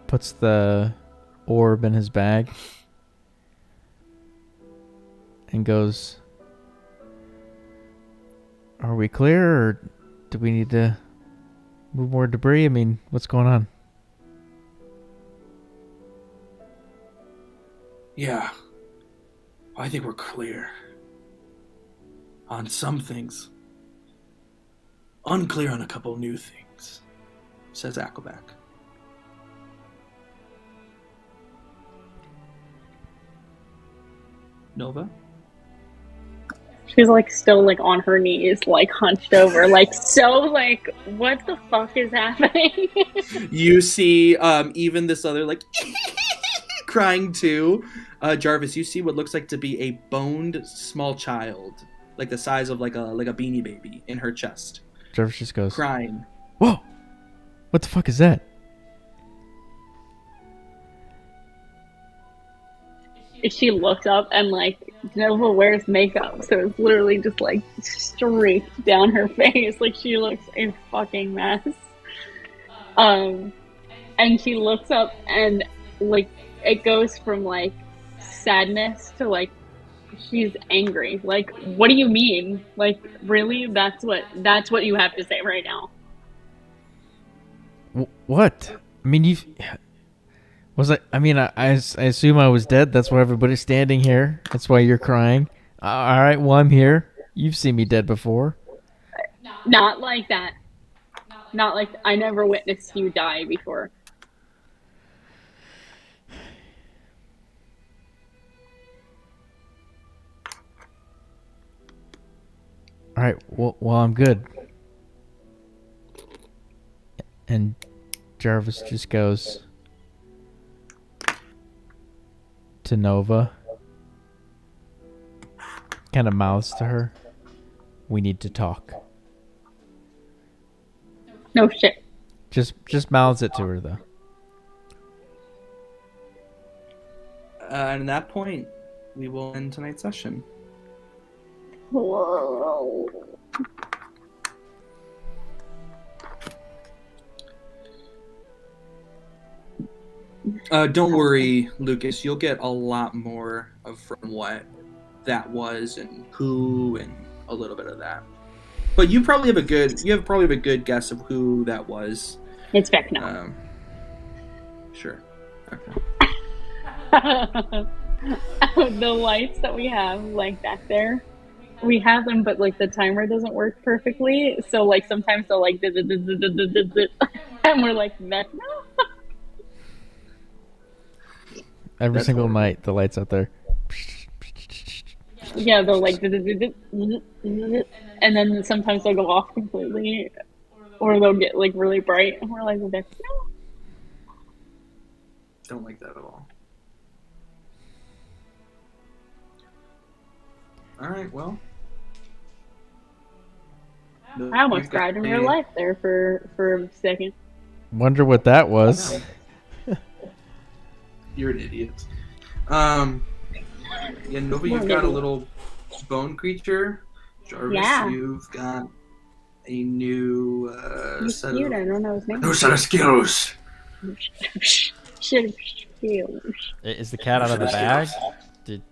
puts the orb in his bag, and goes, "Are we clear, or do we need to move more debris? I mean, what's going on?" Yeah, I think we're clear. On some things. Unclear on a couple new things, says Ackleback. Nova? She's like still like on her knees, like hunched over, like so like what the fuck is happening? You see even this other like crying too. Jarvis, you see what looks like to be a boned small child, like the size of like a Beanie Baby in her chest. Jarvis just goes, crying. "Whoa! What the fuck is that?" She looks up and like Nova wears makeup, so it's literally just like streaked down her face, like she looks a fucking mess. And she looks up and like it goes from like sadness to like she's angry. Like, what do you mean? Like, really? That's what you have to say right now. What? I mean, you was I mean, I assume I was dead. That's why everybody's standing here. That's why you're crying. All right, well, I'm here. You've seen me dead before. Not like that. Not like I never witnessed you die before. All right, well, I'm good. And Jarvis just goes to Nova, kind of mouths to her, "We need to talk." No shit. Just mouths it to her though. And at that point, we will end tonight's session. Whoa. Don't worry, Lucas. You'll get a lot more from what that was and who and a little bit of that. But you probably have a good guess of who that was. It's Vecna. Sure. Okay. The lights that we have like back there, we have them, but like the timer doesn't work perfectly. So like sometimes they'll like and we're like Vecna. Every single night, the lights out there. Yeah, they'll like, and then sometimes they'll go off completely, or they'll get like really bright, and we're like, no. Don't like that at all. All right, well. I almost cried in real life there for a second. Wonder what that was. You're an idiot. Yeah, Nova, you've got a little bone creature. Jarvis, you've got a new set cute. I don't know his name. New set of skills. Is the cat out of the bag? Did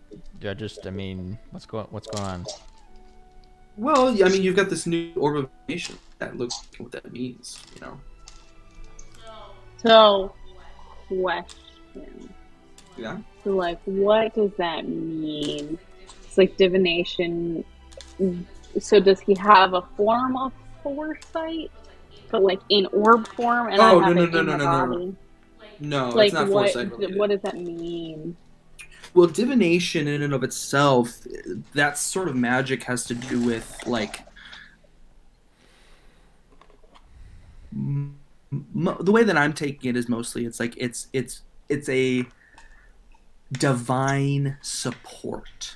I just? I mean, what's going on? Well, I mean, you've got this new orb of nation. That looks what that means, you know. So, question. Yeah. So, like, what does that mean? It's like divination. So, does he have a form of foresight, but like in orb form? And no. No, like, it's not foresight related. What does that mean? Well, divination in and of itself, that sort of magic has to do with like the way that I'm taking it is mostly it's like it's a divine support.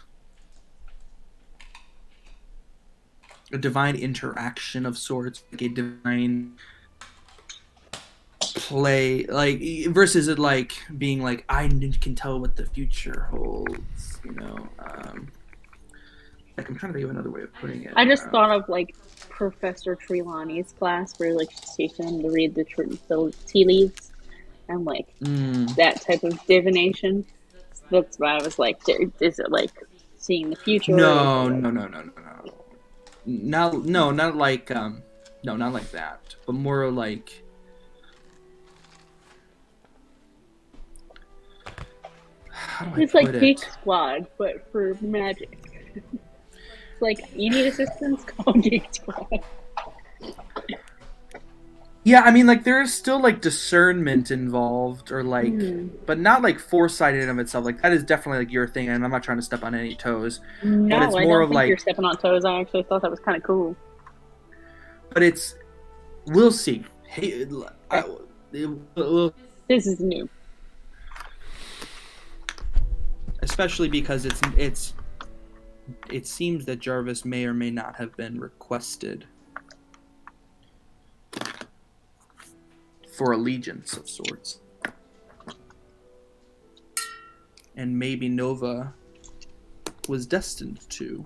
A divine interaction of sorts, like a divine play, like versus it like being like I can tell what the future holds, you know. Like I'm trying to think of another way of putting it. I just thought of like Professor Trelawney's class where like she's teaching them to read the tea leaves and like that type of divination. That's why I was like, is it like seeing the future? No, like... no. Not like no, not like that, but more like how do I It's put like it? Geek Squad, but for magic. It's like, you need assistance? Call Geek Squad. Yeah, I mean, like, there is still, like, discernment involved, or, like, but not, like, foresight in and of itself. Like, that is definitely, like, your thing, and I'm not trying to step on any toes. No, but it's I more don't of, think like, you're stepping on toes. I actually thought that was kind of cool. But it's, we'll see. Hey, we'll, This is new. especially because it seems that Jarvis may or may not have been requested for allegiance of sorts. And maybe Nova was destined to.